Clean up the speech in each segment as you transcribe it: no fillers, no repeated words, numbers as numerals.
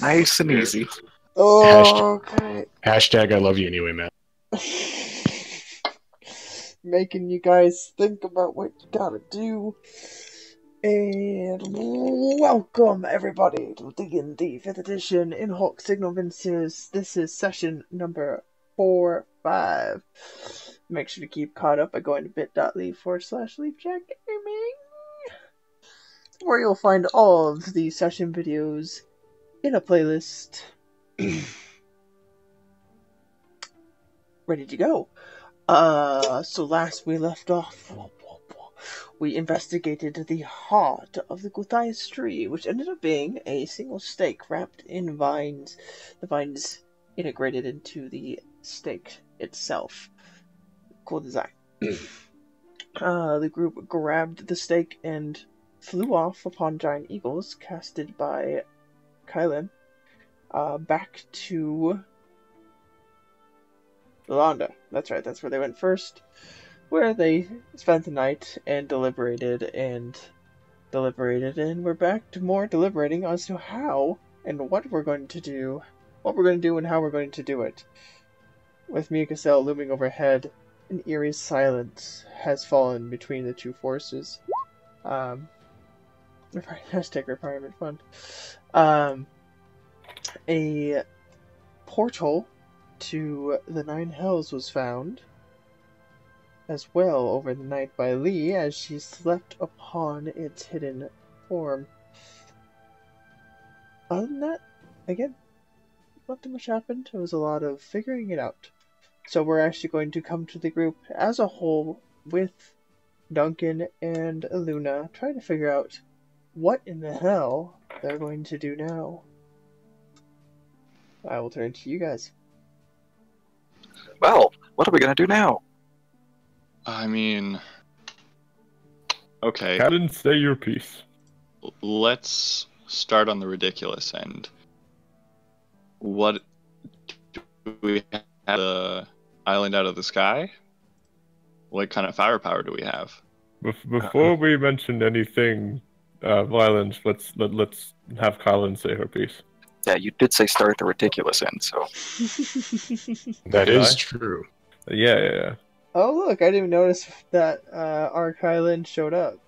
Nice and easy. Oh, okay. Hashtag I love you anyway, man. Making you guys think about what you gotta do. And welcome everybody to D&D 5th edition in Hulk Signal Vinces. This is session number 4-5. Make sure to keep caught up by going to bit.ly/leafjackgaming, where you'll find all of the session videos in a playlist ready to go. So last we left off, we investigated the heart of the Gulthias tree, which ended up being a single stake wrapped in vines. The vines integrated into the stake itself. Cool design. The group grabbed the stake and flew off upon giant eagles casted by Kylan, back to Yolanda. That's right, that's where they went first, where they spent the night and deliberated, and we're back to more deliberating as to how and what we're going to do, and how we're going to do it. With Mikasel looming overhead, an eerie silence has fallen between the two forces. Hashtag retirement fund. A portal to the Nine Hells was found as well over the night by Lee as she slept upon its hidden form. Other than that, again, not too much happened. It was a lot of figuring it out. So we're actually going to come to the group as a whole with Duncan and Luna, trying to figure out what in the hell they're going to do now. I will turn to you guys. Well, what are we gonna do now? I mean, okay. Captain, say your piece. Let's start on the ridiculous end. What do we have? The island out of the sky? What kind of firepower do we have? Before we mention anything violent, let's have Colin say her piece. Yeah, you did say start at the ridiculous end, so... That Did is I? true. Yeah. Oh look, I didn't even notice that our Kylan showed up.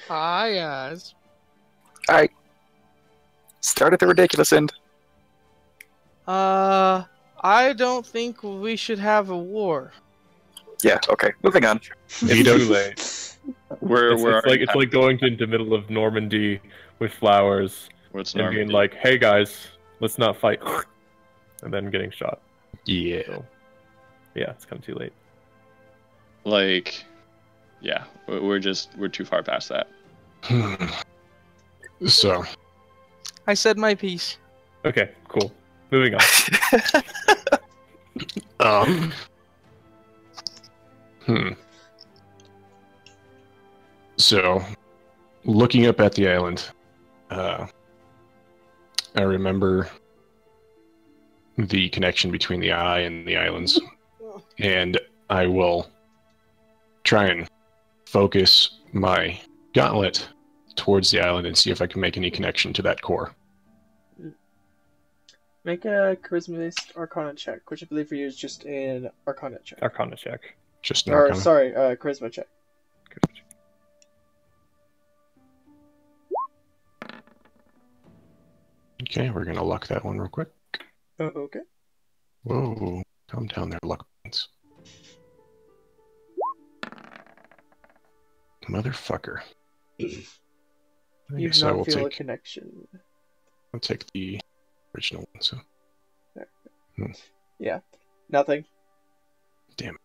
Hi, guys. Alright. Start at the ridiculous end. I don't think we should have a war. Yeah, okay. Moving on. Veto too late. It's We're like going into the middle of Normandy with flowers What's and being Normandy? like, "Hey guys, let's not fight," and then getting shot. Yeah. So, yeah, it's kind of too late. Like, yeah, we're too far past that. So, I said my piece. Okay, cool. Moving on. um, So, looking up at the island, I remember the connection between the eye and the islands, and I will try and focus my gauntlet towards the island and see if I can make any connection to that core. Make a charisma-based Arcana check, which I believe for you is just an Arcana check. Arcana check. Just an Or, arcana. sorry, charisma check. Okay, we're gonna luck that one real quick. Okay. Whoa, calm down there, luck points. Motherfucker. I You guess do I not will feel a take. connection. I'll take the original one. So. Yeah. Nothing. Damn.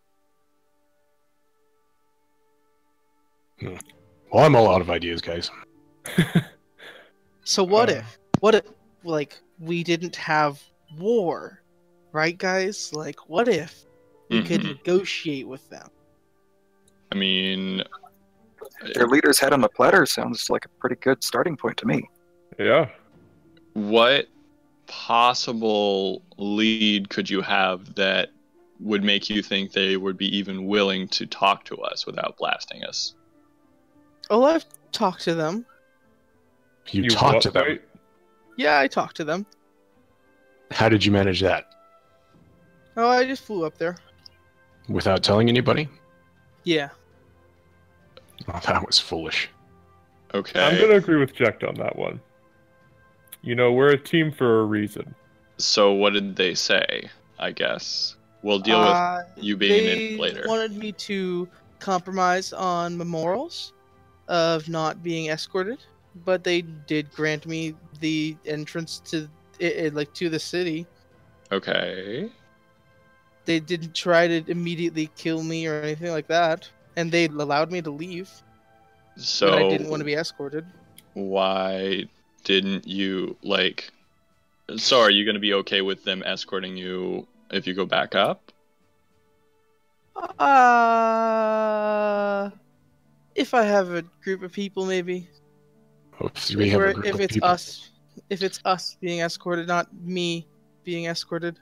Well, I'm all out of ideas, guys. So what if, like, we didn't have war, right, guys? Like, what if we could negotiate with them? I mean, Their leader's head on the platter sounds like a pretty good starting point to me. Yeah. what possible lead could you have that would make you think they would be even willing to talk to us without blasting us? Oh, I've talked to them. You talk to them. Wait, Yeah, I talked to them. How did you manage that? Oh, I just flew up there. Without telling anybody? Yeah. Oh, that was foolish. Okay. I'm gonna agree with Jack on that one. You know, we're a team for a reason. So what did they say? I guess we'll deal with you being an idiot later. They wanted me to compromise on memorials of not being escorted, but they did grant me the entrance to to the city. Okay. They didn't try to immediately kill me or anything like that, and they allowed me to leave. So But I didn't want to be escorted. why didn't you like? So are you going to be okay with them escorting you if you go back up? If I have a group of people, maybe. If we have a group If of it's people. if it's us being escorted, not me being escorted.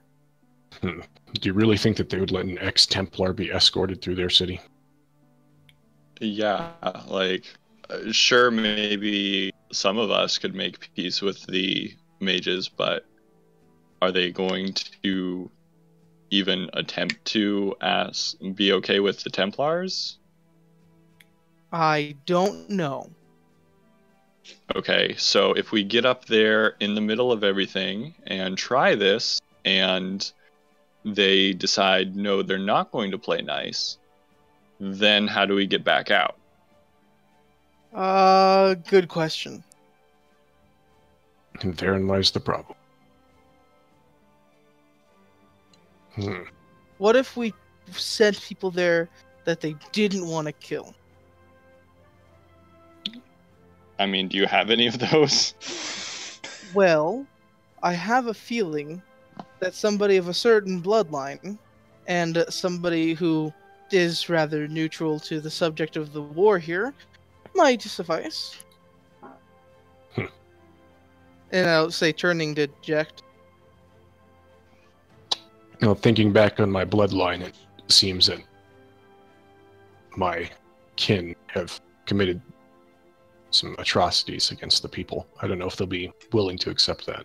Do you really think that they would let an ex-Templar be escorted through their city? Yeah, like sure, maybe some of us could make peace with the mages, but are they going to even attempt to be okay with the Templars? I don't know. Okay, so if we get up there in the middle of everything and try this, and they decide no, they're not going to play nice, then how do we get back out? Good question. And therein lies the problem. What if we sent people there that they didn't want to kill? I mean, do you have any of those? Well, I have a feeling that somebody of a certain bloodline and somebody who is rather neutral to the subject of the war here might suffice. And I'll say, turning to Jack. You know, thinking back on my bloodline, it seems that my kin have committed some atrocities against the people. I don't know if they'll be willing to accept that.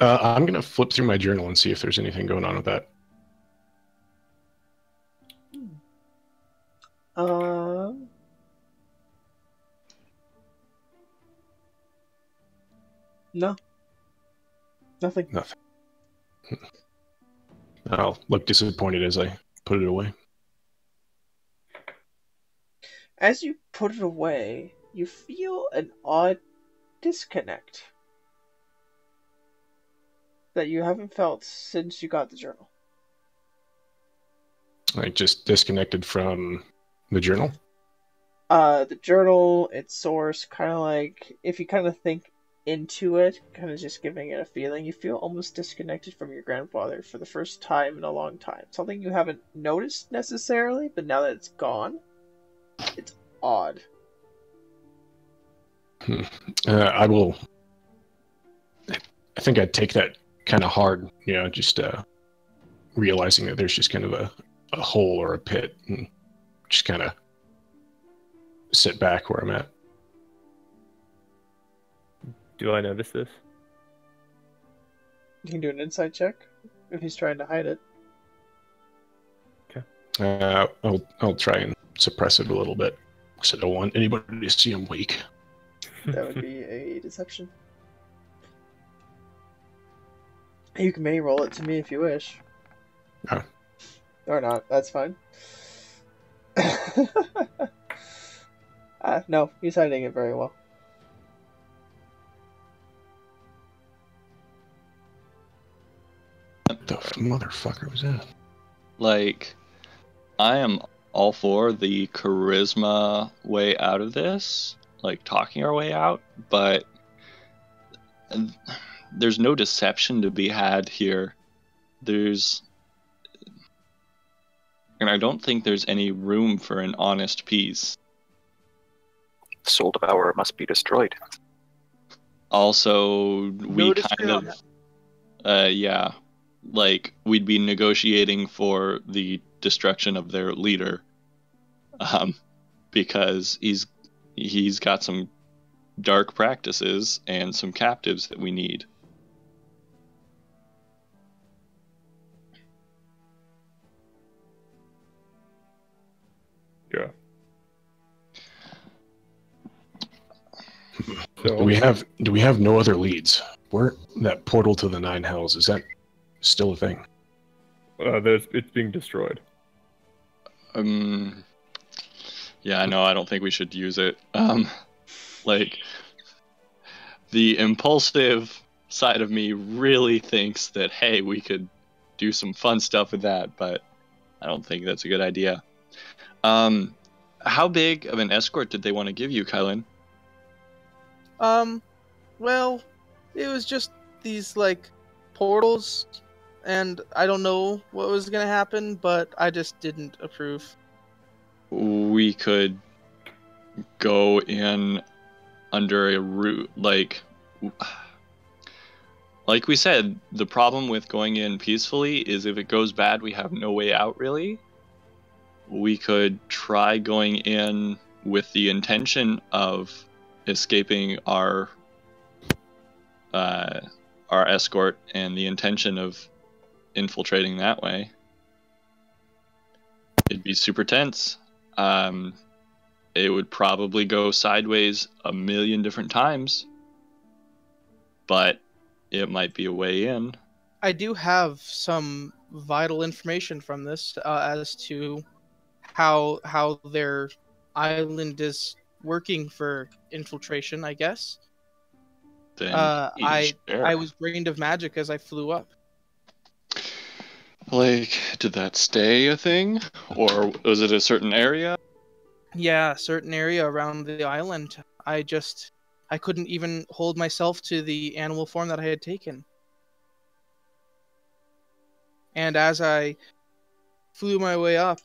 I'm going to flip through my journal and see if there's anything going on with that. No. Nothing. Nothing. I'll look disappointed as I put it away. As you put it away, you feel an odd disconnect that you haven't felt since you got the journal. Like, just disconnected from the journal? The journal, its source, kind of like, if you kind of think into it, kind of just giving it a feeling, you feel almost disconnected from your grandfather for the first time in a long time. Something you haven't noticed necessarily, but now that it's gone, it's odd. I think I'd take that kind of hard, you know, just realizing that there's just kind of a hole or a pit, and just kind of sit back where I'm at. Do I notice this? You can do an insight check if he's trying to hide it. Okay. I'll try and suppress it a little bit, because I don't want anybody to see I'm weak. That would be a deception. You can may roll it to me if you wish. Oh. Or not, that's fine. No, he's hiding it very well. What the motherfucker was that? Like, I am all for the charisma way out of this, like talking our way out, but there's no deception to be had here. And I don't think there's any room for an honest peace. Soul Devourer must be destroyed. Also, we disagree on yeah, like we'd be negotiating for the destruction of their leader, because he's got some dark practices and some captives that we need. Yeah. Do we have no other leads? Where that portal to the Nine Hells, is that still a thing? It's being destroyed. Yeah, no, I don't think we should use it. Like, the impulsive side of me really thinks that, hey, we could do some fun stuff with that, but I don't think that's a good idea. How big of an escort did they want to give you, Kylan? Well, it was just these, like, portals, and I don't know what was gonna happen, but I just didn't approve. We could go in under a route, like we said, the problem with going in peacefully is if it goes bad, we have no way out, really. We could try going in with the intention of escaping our escort and the intention of infiltrating that way. It'd be super tense. It would probably go sideways a million different times, but it might be a way in. I do have some vital information from this as to how their island is working for infiltration, I guess. Then I share. was brained of magic as I flew up. Like, did that stay a thing, or was it a certain area? Yeah, a certain area around the island. I couldn't even hold myself to the animal form that I had taken. And as I flew my way up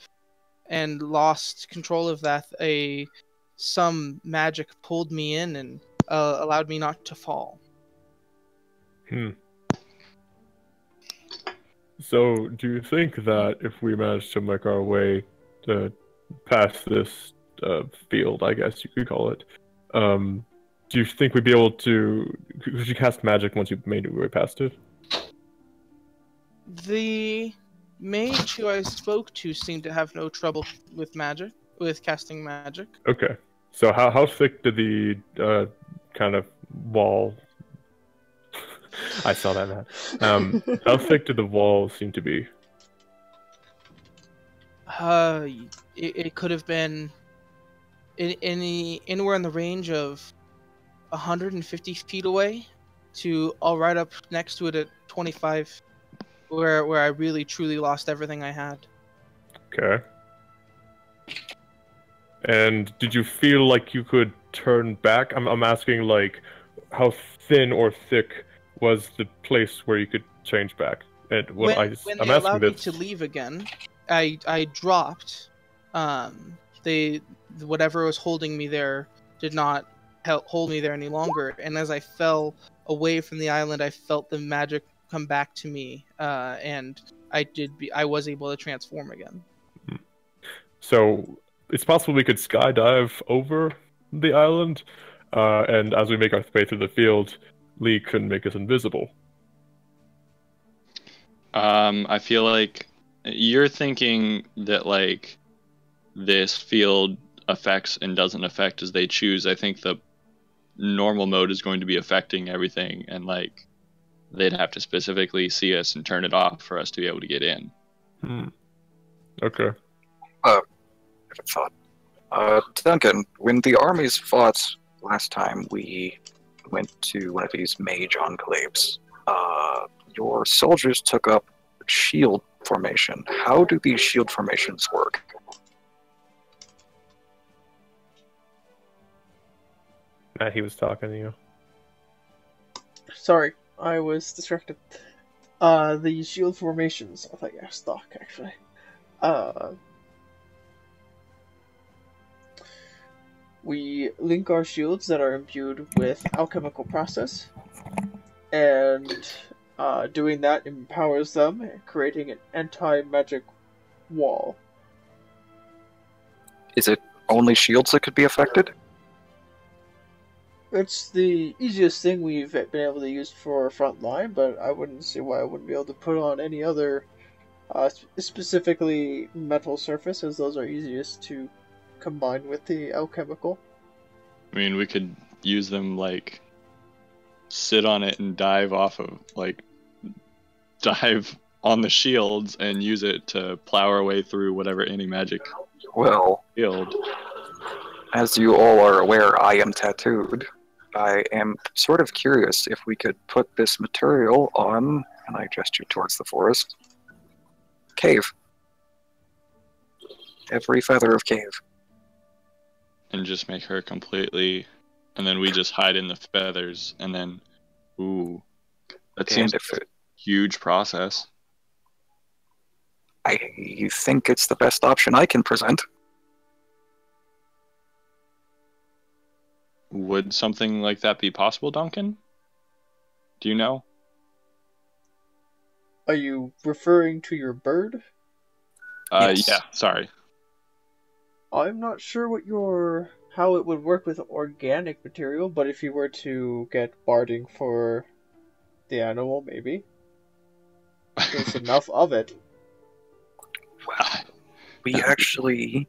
and lost control of that, some magic pulled me in and allowed me not to fall. So, do you think that if we manage to make our way past this field, I guess you could call it, do you think we'd be able to... Could you cast magic once you've made your way past it? The mage who I spoke to seemed to have no trouble with casting magic. Okay. So how thick did the kind of wall... I saw that, man. How thick did the wall seem to be? It could have been anywhere in the range of 150 feet away to all right up next to it at 25, where I really truly lost everything I had. Okay. And did you feel like you could turn back? I'm asking, like, how thin or thick was the place where you could change back? And when they allowed me to leave again, I dropped. Whatever was holding me there did not hold me there any longer. And as I fell away from the island, I felt the magic come back to me, and I was able to transform again. So it's possible we could skydive over the island, and as we make our way through the field, Lee couldn't make us invisible. I feel like you're thinking that, like, this field affects and doesn't affect as they choose. I think the normal mode is going to be affecting everything, and, like, they'd have to specifically see us and turn it off for us to be able to get in. Okay. I have a thought. Duncan, when the armies fought last time we went to one of these mage enclaves, your soldiers took up shield formation. How do these shield formations work? Matt, he was talking to you. Sorry, I was distracted. The shield formations, I thought you asked Doc, actually. We link our shields that are imbued with alchemical process, and doing that empowers them, creating an anti-magic wall. Is it only shields that could be affected? It's the easiest thing we've been able to use for front line, but I wouldn't see why I wouldn't be able to put on any other, specifically metal surface, as those are easiest to combine with the alchemical. I mean, we could use them, like, sit on it and dive off of, like, dive on the shields and use it to plow our way through whatever anti-magic Well, field. as you all are aware, I am tattooed. I am sort of curious if we could put this material on, and I gesture towards the forest, cave. Every feather of cave. And just make her completely... And then we just hide in the feathers, and then... Ooh. That seems And if it, huge process. I think it's the best option I can present. Would something like that be possible, Duncan? Do you know? Are you referring to your bird? Yes. Yeah, sorry. I'm not sure how it would work with organic material, but if you were to get barding for the animal, maybe. There's enough of it. Well, we actually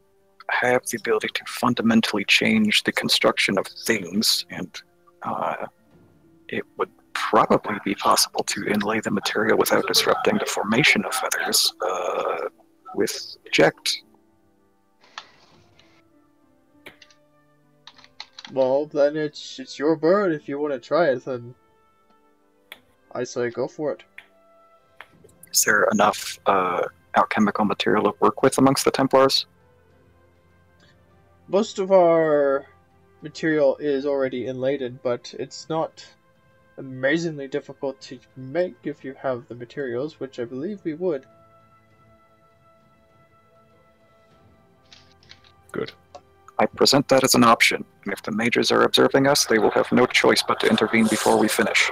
have the ability to fundamentally change the construction of things, and it would probably be possible to inlay the material without disrupting the formation of feathers with eject. Well, then it's your bird. If you want to try it, then I say go for it. Is there enough alchemical material to work with amongst the Templars? Most of our material is already inlaid, but it's not amazingly difficult to make if you have the materials, which I believe we would. Good. I present that as an option, and if the mages are observing us, they will have no choice but to intervene before we finish.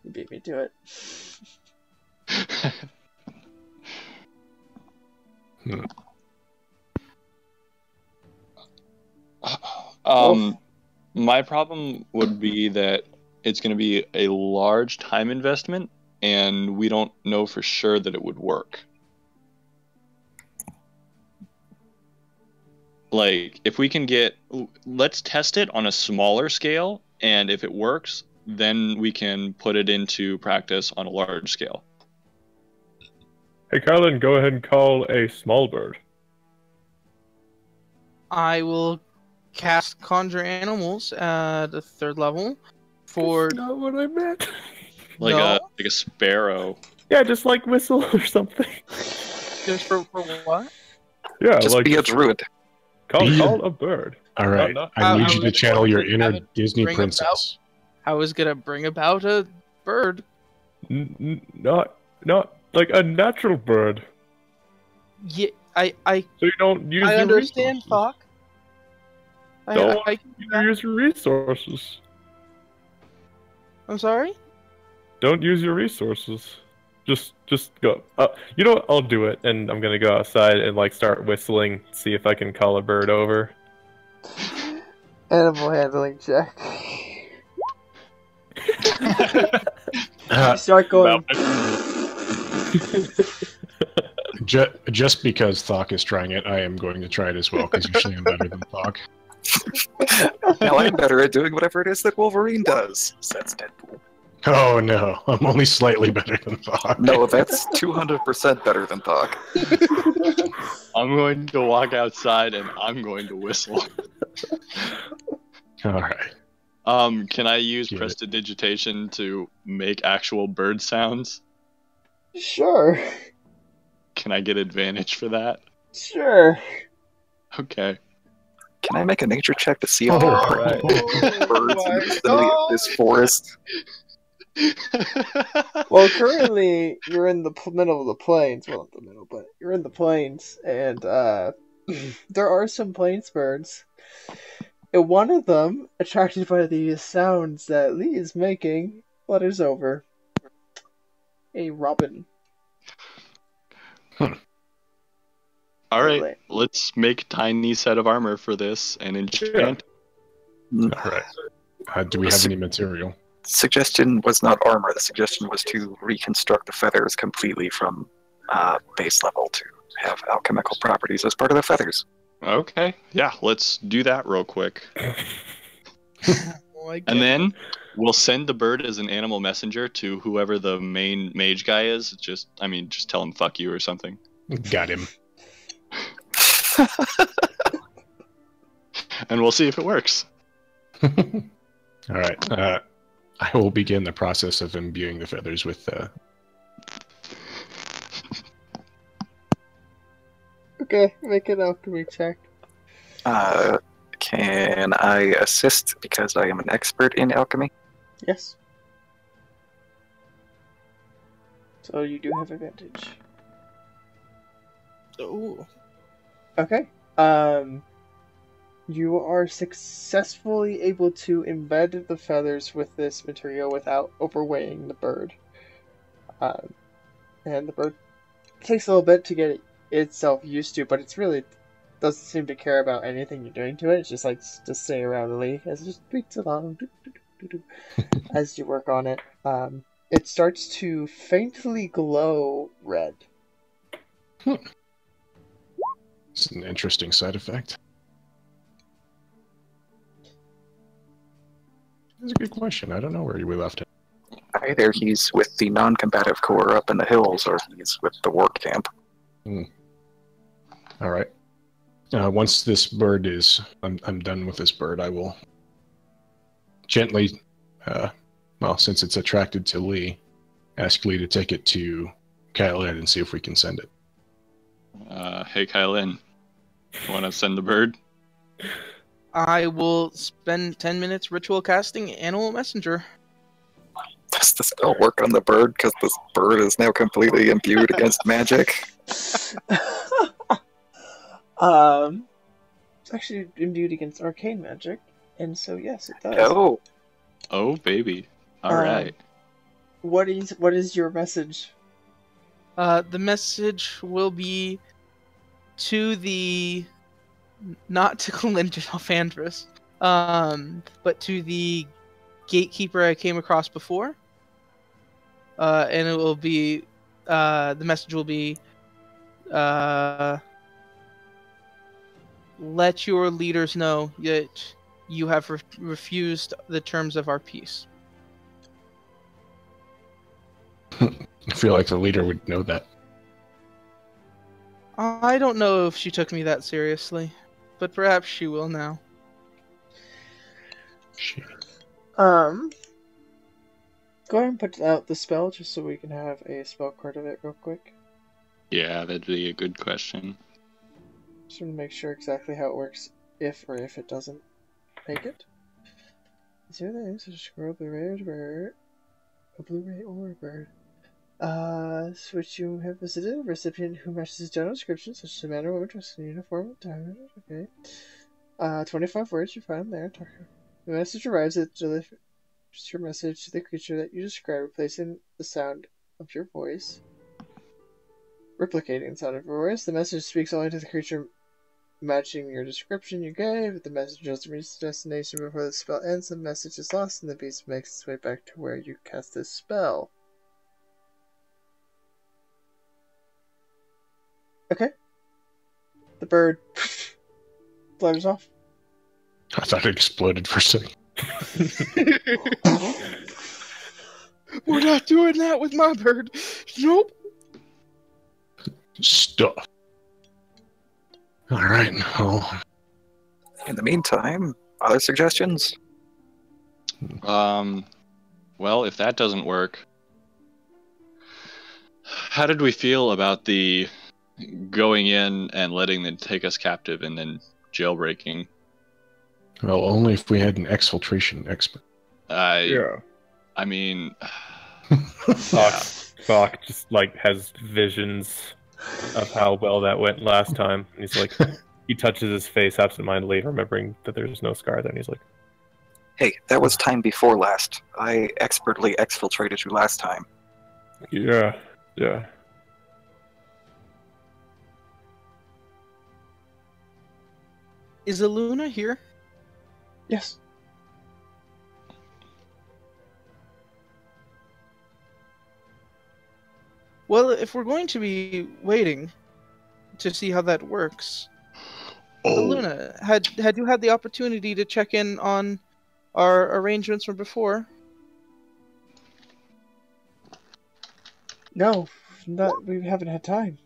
You beat me to it. My problem would be that it's going to be a large time investment, and we don't know for sure that it would work. Like, if we can let's test it on a smaller scale, and if it works, then we can put it into practice on a large scale. Hey, Carlin, go ahead and call a small bird. I will cast Conjure Animals at the 3rd level for... That's not what I meant. Like No. a sparrow. Yeah, just like whistle or something. Just for what? Yeah, Just like be a druid. call a bird. All right. not- I need you to was channel going your to inner have it Disney bring princess. I was gonna bring about a bird. Not like a natural bird. Yeah, I So you don't use your understand, resources. Thok. You use your resources. I'm sorry? Don't use your resources. Just go. You know what? I'll do it, and I'm gonna go outside and like start whistling, see if I can call a bird over. Animal handling check. Uh, Start going. just because Thok is trying it, I am going to try it as well, because usually I'm better than Thok. Now I'm better at doing whatever it is that Wolverine does, says Deadpool. Oh no, I'm only slightly better than Thok. No, that's 200% better than Thok. I'm going to walk outside and I'm going to whistle. All right. Can I use Get it. prestidigitation to make actual bird sounds? Sure. Can I get advantage for that? Sure. Okay. Can I make a nature check to see if Oh, there are right. birds in the vicinity of this forest? Well, currently you're in the middle of the plains. Well, not the middle, but you're in the plains, and there are some plains birds. And one of them, attracted by the sounds that Lee is making, flutters over. A robin. All right, Really? let's make a tiny set of armor for this and enchant. All right. Do we have any material? Suggestion was not armor. The suggestion was to reconstruct the feathers completely from base level to have alchemical properties as part of the feathers. Okay, yeah, let's do that real quick. Oh, I get And it. then we'll send the bird as an animal messenger to whoever the main mage guy is. Just tell him fuck you or something. Got him. And we'll see if it works. All right. I will begin the process of imbuing the feathers with. Okay, make an alchemy check. Can I assist because I am an expert in alchemy? Yes. So you do have advantage. Ooh. Okay. You are successfully able to embed the feathers with this material without overweighing the bird. And the bird takes a little bit to get itself used to, but it's really doesn't seem to care about anything you're doing to it. It's just like to stay around Lee as it just tweaks along as you work on it. It starts to faintly glow red. It's an interesting side effect. That's a good question. I don't know where we left it. Either he's with the non-combative corps up in the hills, or he's with the work camp. All right. Once this bird is, I'm done with this bird. I will gently, since it's attracted to Lee, ask Lee to take it to Kylin and see if we can send it. Hey, Kylin, you want to send the bird? I will spend 10 minutes ritual casting Animal Messenger. Does the spell work on the bird because this bird is now completely imbued against magic? It's actually imbued against arcane magic, and so yes, it does. Oh, baby. All right. What is your message? The message will be to the, not to Kalindra Alfandris, but to the gatekeeper I came across before. And it will be, the message will be, let your leaders know that you have refused the terms of our peace. I feel like the leader would know that. I don't know if she took me that seriously, but perhaps she will now. Go ahead and put out the spell just so we can have a spell card of it real quick. Yeah, that'd be a good question. Just want to make sure exactly how it works if it doesn't make it. Is there anything such as squirrel, Blu-ray, bird? A Blu-ray or a bird? Which you have visited, a recipient who matches his general description, such as a man or woman dressed in uniform, diamond, okay. 25 words you find there. The message arrives at delivers your message to the creature that you describe, replacing the sound of your voice. Replicating the sound of your voice. The message speaks only to the creature matching your description you gave. If the message doesn't reach its destination before the spell ends, the message is lost and the beast makes its way back to where you cast this spell. Okay. The bird flutters off. I thought it exploded for a second. We're not doing that with my bird. Nope. Stuff. All right. Well, In the meantime, other suggestions? Well, if that doesn't work, how did we feel about the going in and letting them take us captive and then jailbreaking? well, only if we had an exfiltration expert. Yeah. I mean, Fox just like has visions of how well that went last time. And he's like, He touches his face absentmindedly, remembering that there's no scar. Then he's like, Hey, that was time before last. I expertly exfiltrated you last time. yeah. Is Aluna here? Yes. Well, if we're going to be waiting to see how that works, Aluna, had you had the opportunity to check in on our arrangements from before? No, we haven't had time.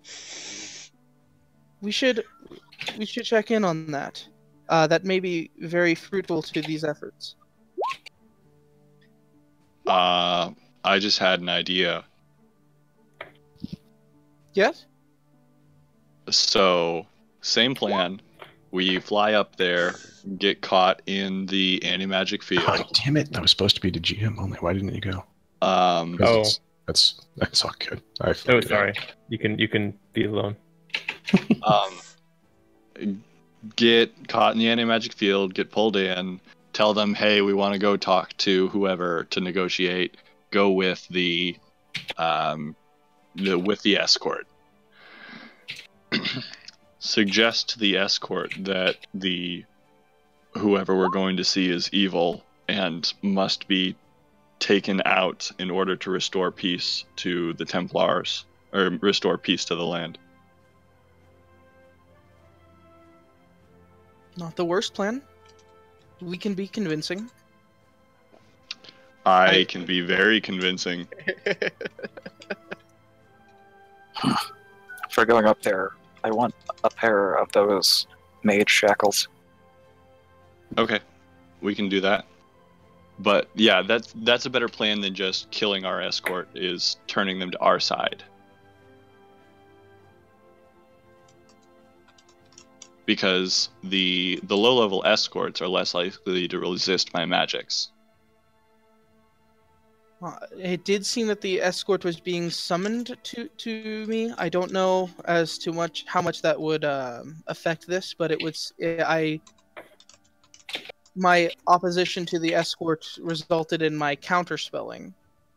We should check in on that. That may be very fruitful to these efforts. I just had an idea. Yes? So, same plan. We fly up there, get caught in the anti-magic field. Oh, damn it! That was supposed to be the GM only. Why didn't you go? Oh. That's all good. Oh, sorry. You can be alone. Get caught in the anti-magic field, get pulled in, tell them, hey, we want to go talk to whoever to negotiate. Go with the escort. Suggest to the escort that whoever we're going to see is evil and must be taken out in order to restore peace to the Templars, or restore peace to the land. Not the worst plan. We can be convincing. I can be very convincing. For going up there, I want a pair of those mage shackles. Okay, we can do that. But yeah, that's a better plan than just killing our escort, is turning them to our side. Because the low-level escorts are less likely to resist my magics. It did seem that the escort was being summoned to me. I don't know as to how much that would affect this, but it was my opposition to the escort resulted in my counterspelling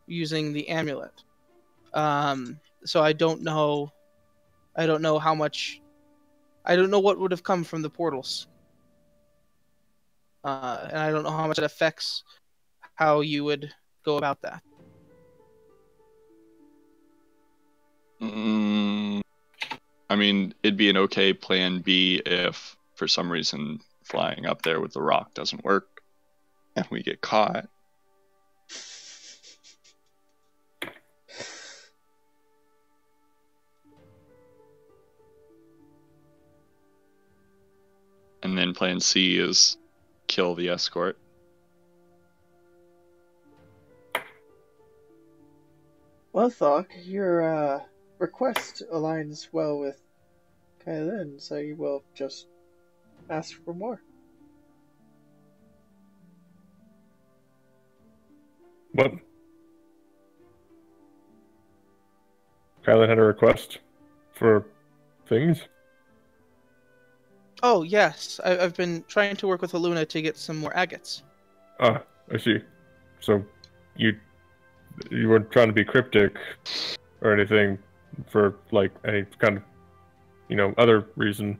using the amulet. So I don't know how much. I don't know what would have come from the portals, and I don't know how much it affects how you would go about that. I mean, it'd be an okay plan B if, for some reason, flying up there with the rock doesn't work, and we get caught. And then plan C is kill the escort. Well, Thok, your request aligns well with Kailin, so you will just ask for more. What? Kylan had a request for things? Oh, yes. I've been trying to work with Aluna to get some more agates. Ah, I see. So, you weren't trying to be cryptic or anything for, like, any kind of, other reason.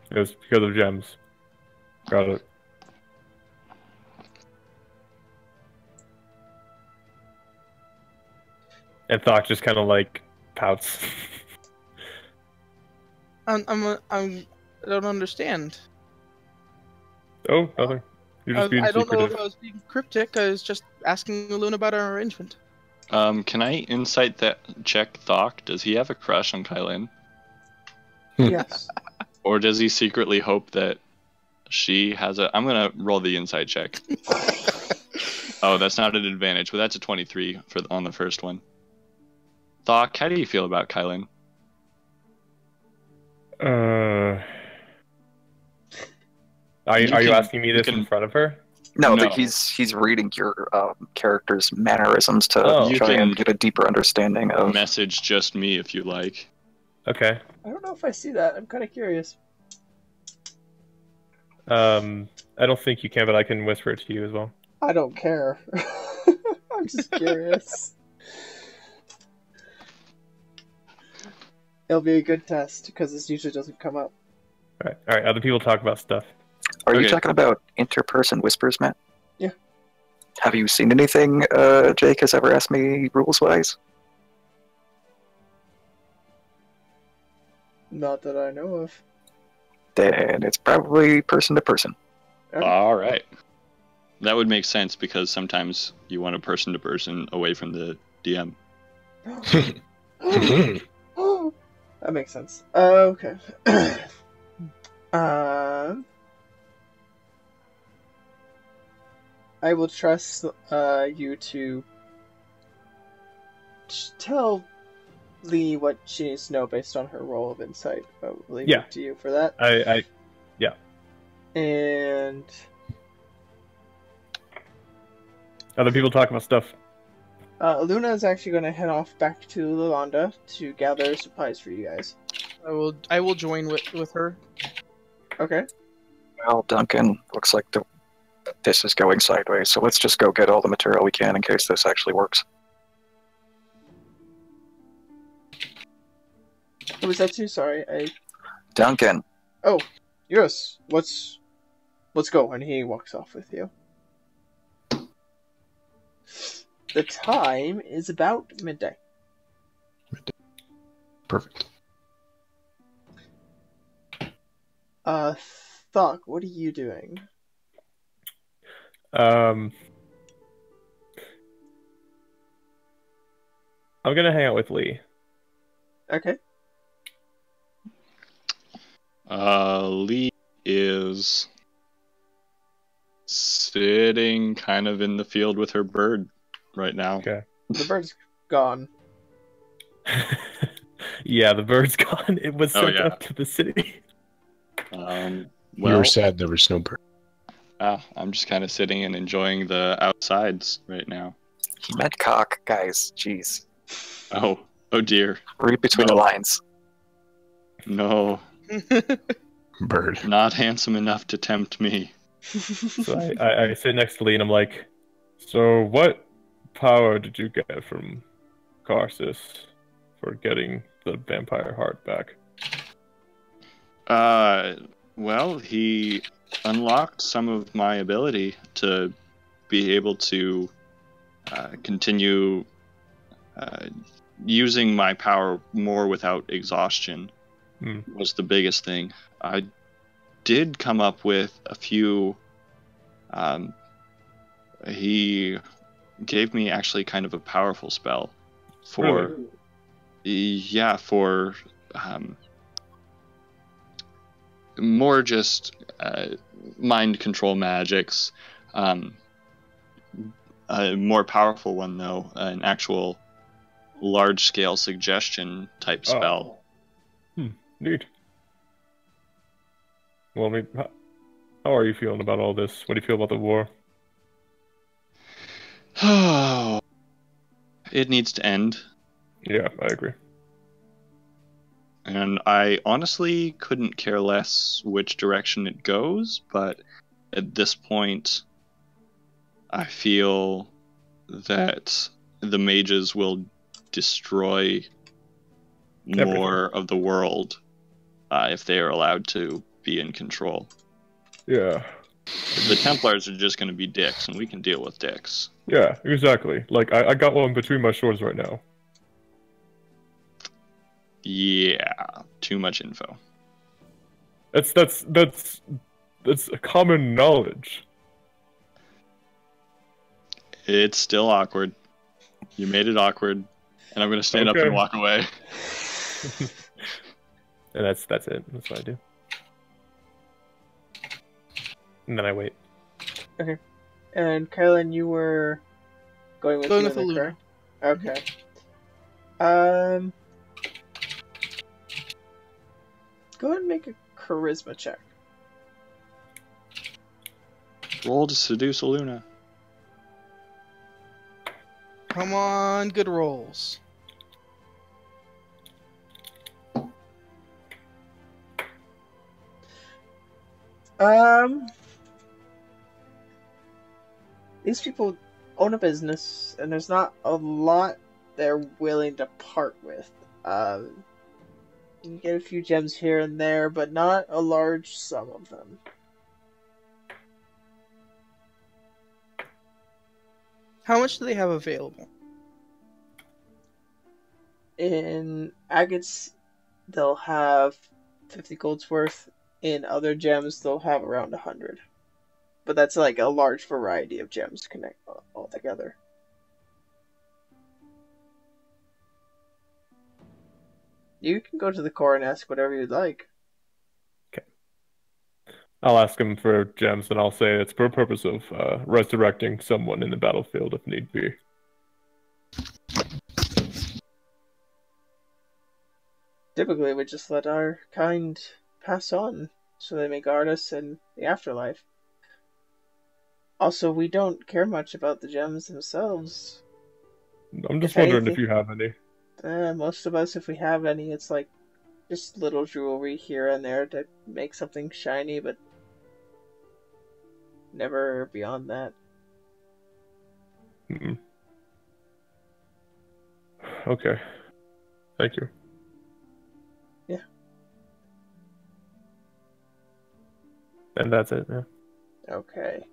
It was because of gems. Got it. And Thok just kind of, like, pouts. I don't understand. Oh, nothing. You're just being I don't know secretive. if I was being cryptic. I was just asking Aluna about our arrangement. Can I insight that check Thok? Does he have a crush on Kailin? Yes. Or does he secretly hope that she has a... I'm gonna roll the insight check. Oh, that's not an advantage, but that's a 23 on the first one. Thok, how do you feel about Kailin? Are you asking me this in front of her? No, No. he's reading your character's mannerisms to Oh. try You and can get a deeper understanding of. Message just me if you like. Okay. I don't know if I see that. I'm kind of curious. I don't think you can, but I can whisper it to you as well. I don't care. I'm just curious. It'll be a good test because this usually doesn't come up. All right. Other people talk about stuff. Are you Okay. talking about interperson whispers, Matt? Yeah. Have you seen anything Jake has ever asked me rules-wise? Not that I know of. Then it's probably person to person. Okay. All right. That would make sense because sometimes you want a person to person away from the DM. That makes sense. Okay. I will trust you to tell Lee what she needs to know based on her role of insight. I'll leave Yeah. it to you for that. Yeah. And Other people talk about stuff. Luna is actually going to head off back to Lalanda to gather supplies for you guys. I will join with her. Okay. Well, Duncan, looks like this is going sideways, so let's just go get all the material we can in case this actually works. Who was that to? Sorry, Duncan, Oh, yes. Let's go. And he walks off with you. The time is about midday. Perfect. Thok, what are you doing? I'm gonna hang out with Lee. Okay. Lee is sitting kind of in the field with her bird right now. Okay. The bird's gone. Yeah, the bird's gone. It was Oh, sent yeah. up to the city. You Well, were sad there was no bird. I'm just kind of sitting and enjoying the outsides right now. he meant cock, guys. Jeez. Oh dear. Read between the No. lines. No, Bird. not handsome enough to tempt me. So I sit next to Lee and I'm like, so what power did you get from Karsus for getting the vampire heart back? Well, he unlocked some of my ability to be able to continue using my power more without exhaustion. Was the biggest thing. I did come up with a few. He gave me actually kind of a powerful spell for, Really? for more just mind control magics. A more powerful one though, an actual large scale suggestion type spell. Neat. Well, I mean, how are you feeling about all this? What do you feel about the war? Oh, it needs to end. Yeah, I agree. And I honestly couldn't care less which direction it goes, but at this point, I feel that the mages will destroy more of the world if they are allowed to be in control. Yeah. The Templars are just going to be dicks, and we can deal with dicks. Yeah, exactly. Like, I got one between my shoulders right now. Yeah, too much info. That's common knowledge. It's still awkward. You made it awkward, and I'm going to stand up and Okay. walk away. And that's it. That's what I do. And then I wait. And Kylan, you were going with Going with Luna, Luna. correct? Okay. Go ahead and make a charisma check. Roll to seduce a Luna. Come on, good rolls. These people own a business, and there's not a lot they're willing to part with. You get a few gems here and there, but not a large sum of them. How much do they have available? In agates, they'll have 50 gold's worth. In other gems, they'll have around 100. But that's like a large variety of gems connect all together. You can go to the core and ask whatever you'd like. Okay. I'll ask him for gems, and I'll say it's for a purpose of resurrecting someone in the battlefield if need be. Typically, we just let our kind pass on, so they may guard us in the afterlife. Also, we don't care much about the gems themselves. I'm just wondering if you have any. Most of us, if we have any, it's like just little jewelry here and there to make something shiny, but never beyond that. Mm-mm. Okay. Thank you. Yeah. And that's it, yeah. Okay.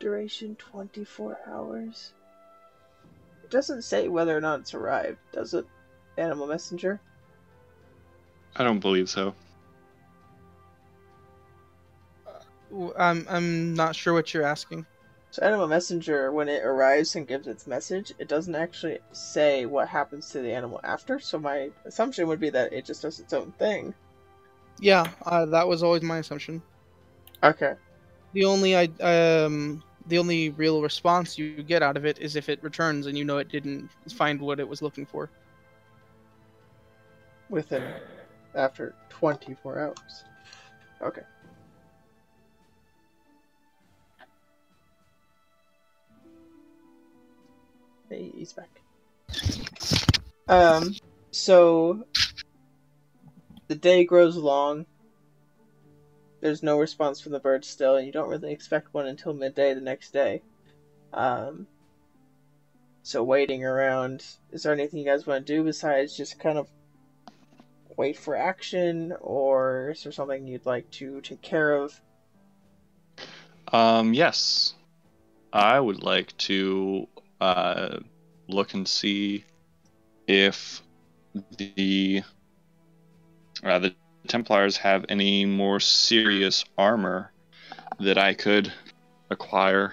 Duration 24 hours. It doesn't say whether or not it's arrived, does it, Animal Messenger? I don't believe so. I'm not sure what you're asking. So Animal Messenger, when it arrives and gives its message, it doesn't actually say what happens to the animal after, so my assumption would be that it just does its own thing. Yeah, that was always my assumption. Okay. The only real response you get out of it is if it returns and you know it didn't find what it was looking for. After 24 hours. Okay. Hey, he's back. So the day grows long. There's no response from the bird still, and you don't really expect one until midday the next day. So waiting around, is there anything you guys want to do besides just kind of wait for action, or is there something you'd like to take care of? Yes. I would like to look and see if the Templars have any more serious armor that I could acquire.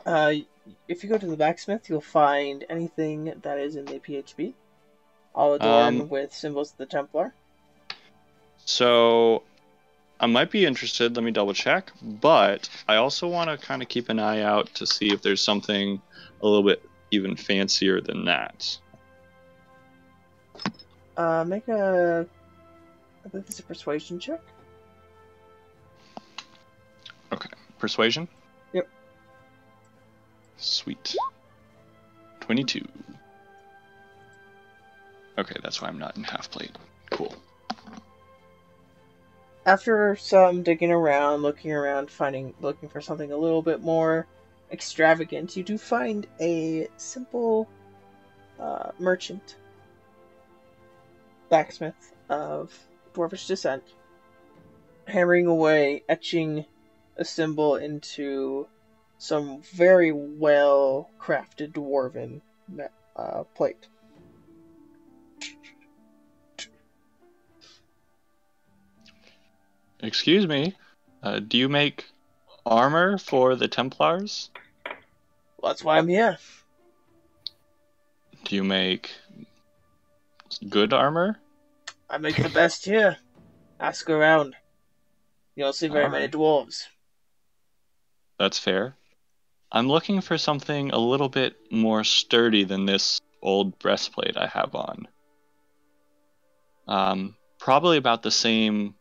If you go to the blacksmith, you'll find anything that is in the PHB, all adorned with symbols of the Templar. So I might be interested, let me double check, but I also want to kind of keep an eye out to see if there's something a little bit even fancier than that. Make I believe it's a persuasion check. Okay, persuasion? Yep. Sweet. 22. Okay, that's why I'm not in half plate. Cool. After some digging around, looking for something a little bit more extravagant, you do find a simple merchant, blacksmith of dwarvish descent, hammering away, etching a symbol into some very well crafted dwarven plate. Excuse me, do you make armor for the Templars? Well, that's why I'm here. Do you make good armor? I make the best here. Ask around. You don't see very many dwarves. That's fair. I'm looking for something a little bit more sturdy than this old breastplate I have on. Probably about the same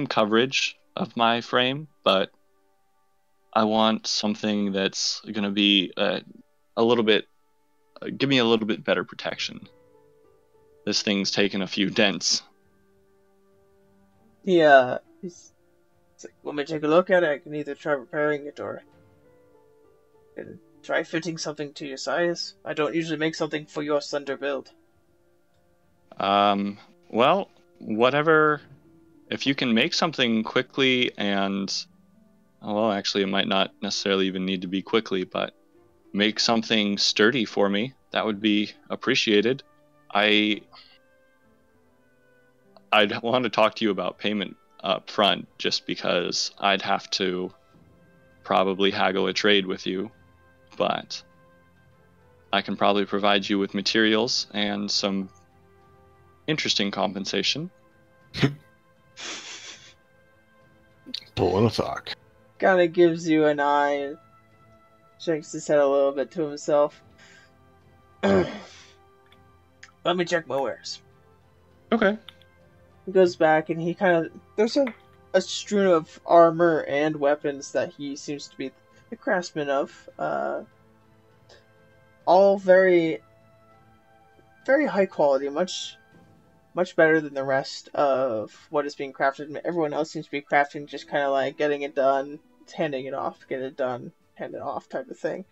coverage of my frame, but I want something that's going to be a little bit, give me a little bit better protection. This thing's taken a few dents. He's like, let me take a look at it. I can either try repairing it or I can try fitting something to your size. I don't usually make something for your slender build. Well, whatever. If you can make something quickly and, well, actually, it might not necessarily even need to be quickly, but make something sturdy for me, that would be appreciated. I'd want to talk to you about payment up front, just because I'd have to probably haggle a trade with you, but I can probably provide you with materials and some interesting compensation. Pulling a sock. Kind of gives you an eye and shakes his head a little bit to himself. Let me check my wares. Okay. He goes back and he there's a strewn of armor and weapons that he seems to be the craftsman of. All very, very high quality, much better than the rest of what is being crafted. Everyone else seems to be crafting just kind of like getting it done, handing it off, get it done, hand it off type of thing.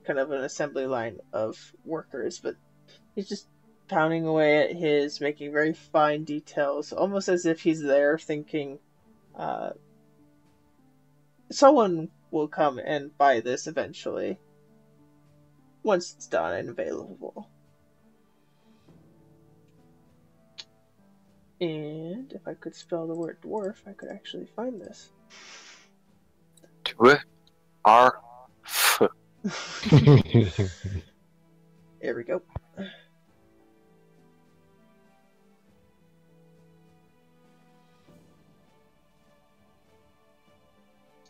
Kind of an assembly line of workers, but he's just pounding away at his, making very fine details, almost as if he's there thinking, someone will come and buy this eventually, once it's done and available. And if I could spell the word dwarf, I could actually find this. Dwarf. There we go.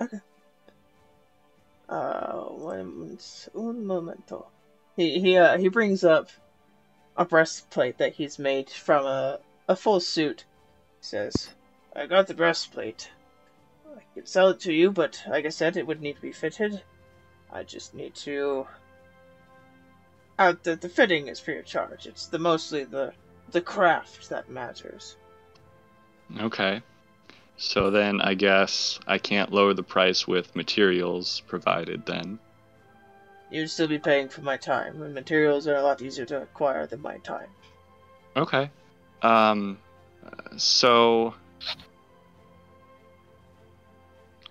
Okay. Un momento. He brings up a breastplate that he's made from a full suit. He says, I got the breastplate. I could sell it to you, but like I said, it would need to be fitted. I just need to... the fitting is free of charge. It's mostly the craft that matters. Okay. So then I guess I can't lower the price with materials provided then. You'd still be paying for my time, and materials are a lot easier to acquire than my time. Okay. So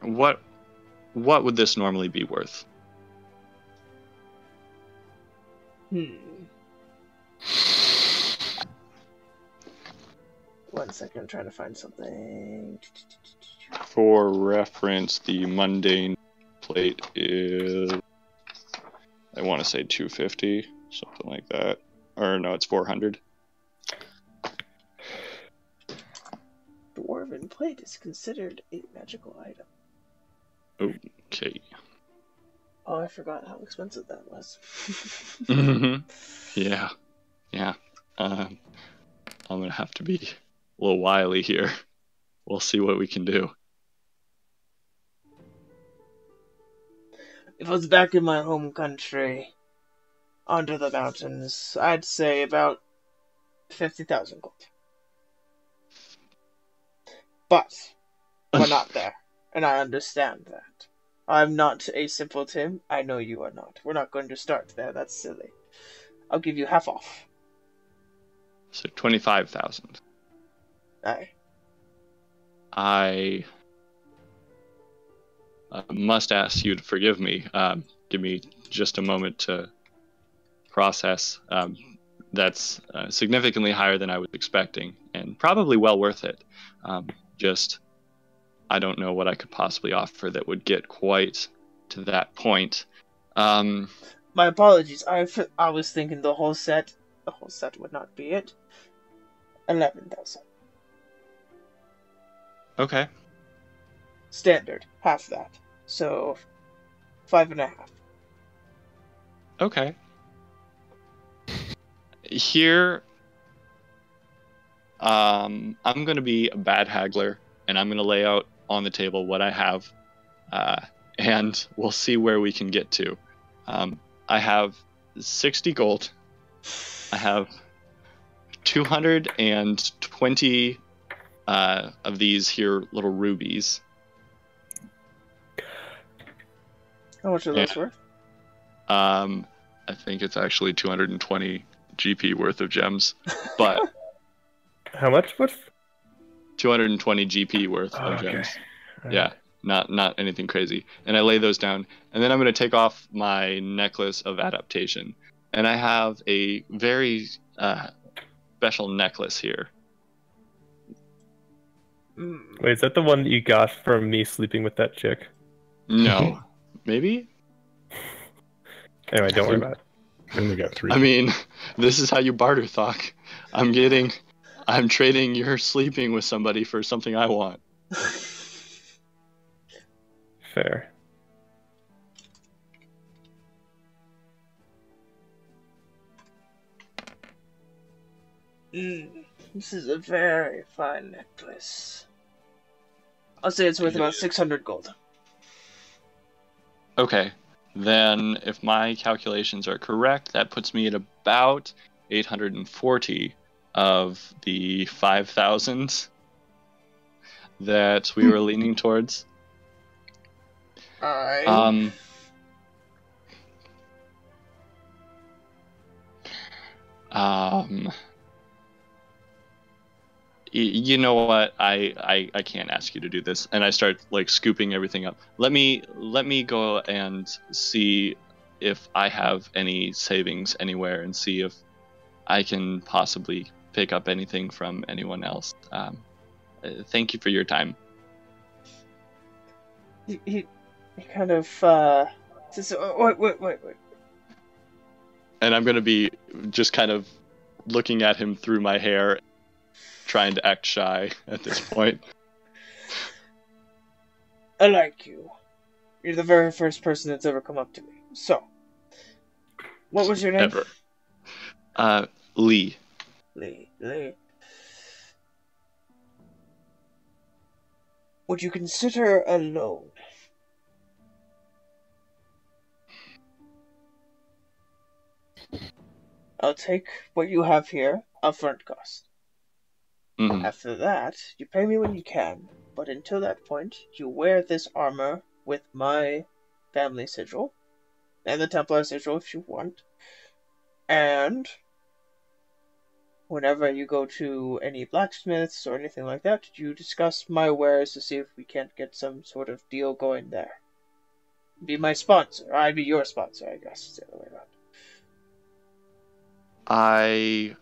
what would this normally be worth? 1 second, I'm trying to find something. For reference, the mundane plate is, I want to say 250, something like that. Or no, it's 400. Dwarven plate is considered a magical item. Okay. Oh, I forgot how expensive that was. Yeah. I'm gonna have to be a little wily here. We'll see what we can do. If I was back in my home country, under the mountains, I'd say about 50,000 gold. But we're not there, and I understand that. I'm not a simpleton. I know you are not. We're not going to start there. That's silly. I'll give you half off. So 25,000. Aye. I must ask you to forgive me. Give me just a moment to process. That's significantly higher than I was expecting, and probably well worth it. I don't know what I could possibly offer that would get quite to that point. My apologies. I was thinking the whole set would not be it. 11,000. Okay. Standard, half that. So 5.5. Okay. Here, I'm going to be a bad haggler, and I'm going to lay out on the table what I have, and we'll see where we can get to. I have 60 gold. I have 220 of these here little rubies. How much are those worth? I think it's actually 220 GP worth of gems, but How much? What? 220 GP worth of gems. Yeah, not anything crazy. And I lay those down, and then I'm going to take off my necklace of adaptation, and I have a very special necklace here. Wait, is that the one that you got from me sleeping with that chick? No, maybe. Anyway, don't worry about it. I only got 3. I mean, this is how you barter, Thok. I'm trading your sleeping with somebody for something I want. Fair. This is a very fine necklace. I'll say it's worth about 600 gold. Okay, then if my calculations are correct, that puts me at about 840 of the 5,000 that we were leaning towards. Alright. You know what? I can't ask you to do this, and I start like scooping everything up. Let me go and see if I have any savings anywhere, and see if I can possibly pick up anything from anyone else. Thank you for your time. He kind of says, wait. And I'm gonna be just kind of looking at him through my hair, trying to act shy at this point. I like you. You're the very first person that's ever come up to me. So, what was your name? Ever. Lee. Lee. Would you consider a loan? I'll take what you have here, upfront cost. Mm-hmm. After that, you pay me when you can, but until that point, you wear this armor with my family sigil, and the Templar sigil if you want, and whenever you go to any blacksmiths or anything like that, you discuss my wares to see if we can't get some sort of deal going there. Be my sponsor. I'd be your sponsor, I guess, is the other way around. I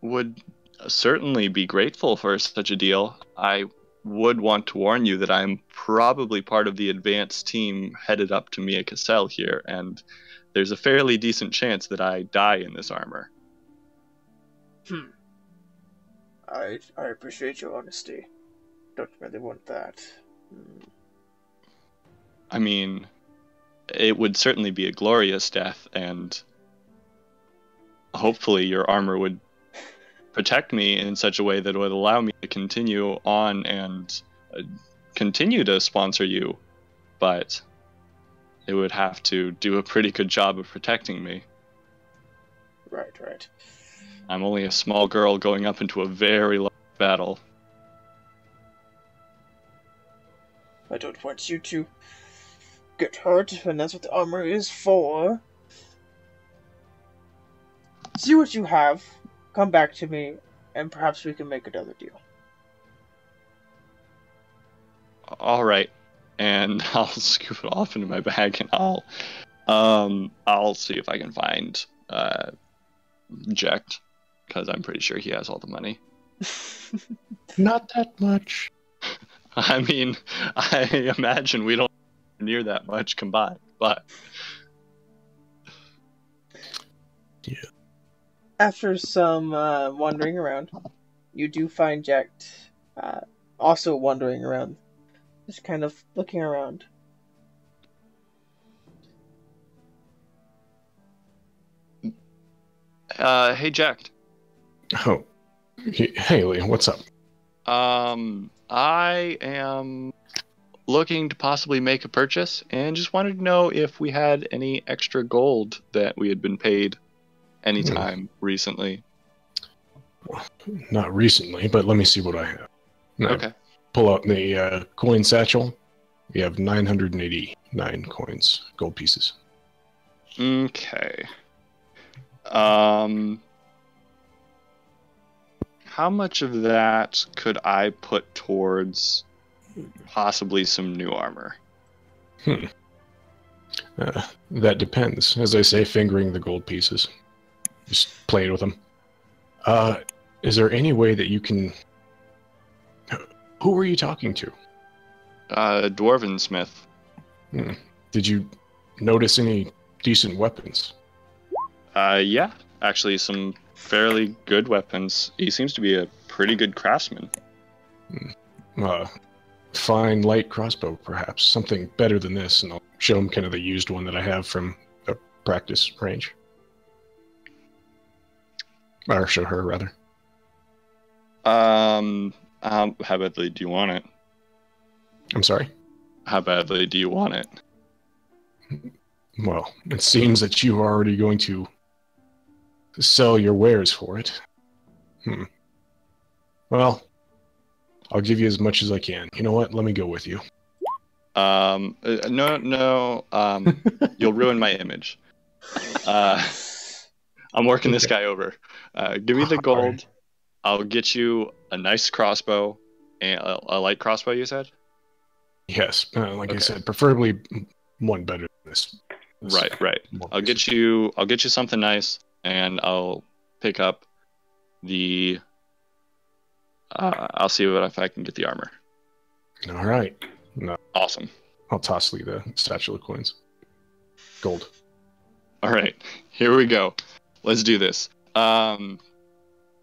would certainly be grateful for such a deal. I would want to warn you that I'm probably part of the advanced team headed up to Mia Cassell here, and there's a fairly decent chance that I die in this armor. I appreciate your honesty. Don't really want that. I mean, it would certainly be a glorious death, and hopefully your armor would protect me in such a way that it would allow me to continue on and continue to sponsor you, but it would have to do a pretty good job of protecting me. Right. I'm only a small girl going up into a very large battle. I don't want you to get hurt, and that's what the armor is for. See what you have, come back to me, and perhaps we can make another deal. All right, and I'll scoop it off into my bag, and I'll see if I can find Jekt, because I'm pretty sure he has all the money. Not that much. I mean, I imagine we don't near that much combined, but yeah. After some wandering around, you do find Jekt also wandering around, just kind of looking around. Hey, Jekt. Oh. Hey, Lee, what's up? I am looking to possibly make a purchase and just wanted to know if we had any extra gold that we had been paid anytime recently. Not recently, but let me see what I have. And I Okay. pull out the coin satchel. We have 989 coins, gold pieces. Okay. How much of that could I put towards possibly some new armor? That depends. As I say, fingering the gold pieces. Just playing with them. Is there any way that you can... Who were you talking to? Dwarven Smith. Did you notice any decent weapons? Yeah, actually some fairly good weapons. He seems to be a pretty good craftsman. Fine light crossbow, perhaps. Something better than this, and I'll show him kind of the used one that I have from a practice range. Or show her, rather. How badly do you want it? I'm sorry? How badly do you want it? Well, it seems that you are already going to sell your wares for it. Well, I'll give you as much as I can. You know what? Let me go with you. No, you'll ruin my image. I'm working this guy over. Give me the gold. I'll get you a nice crossbow. And a light crossbow, you said? Yes, like I said, preferably one better than this. Right. I'll get you something nice, and I'll pick up the. I'll see if I can get the armor. All right. No. Awesome. I'll toss Lee the satchel of coins. Gold. All right, here we go. Let's do this.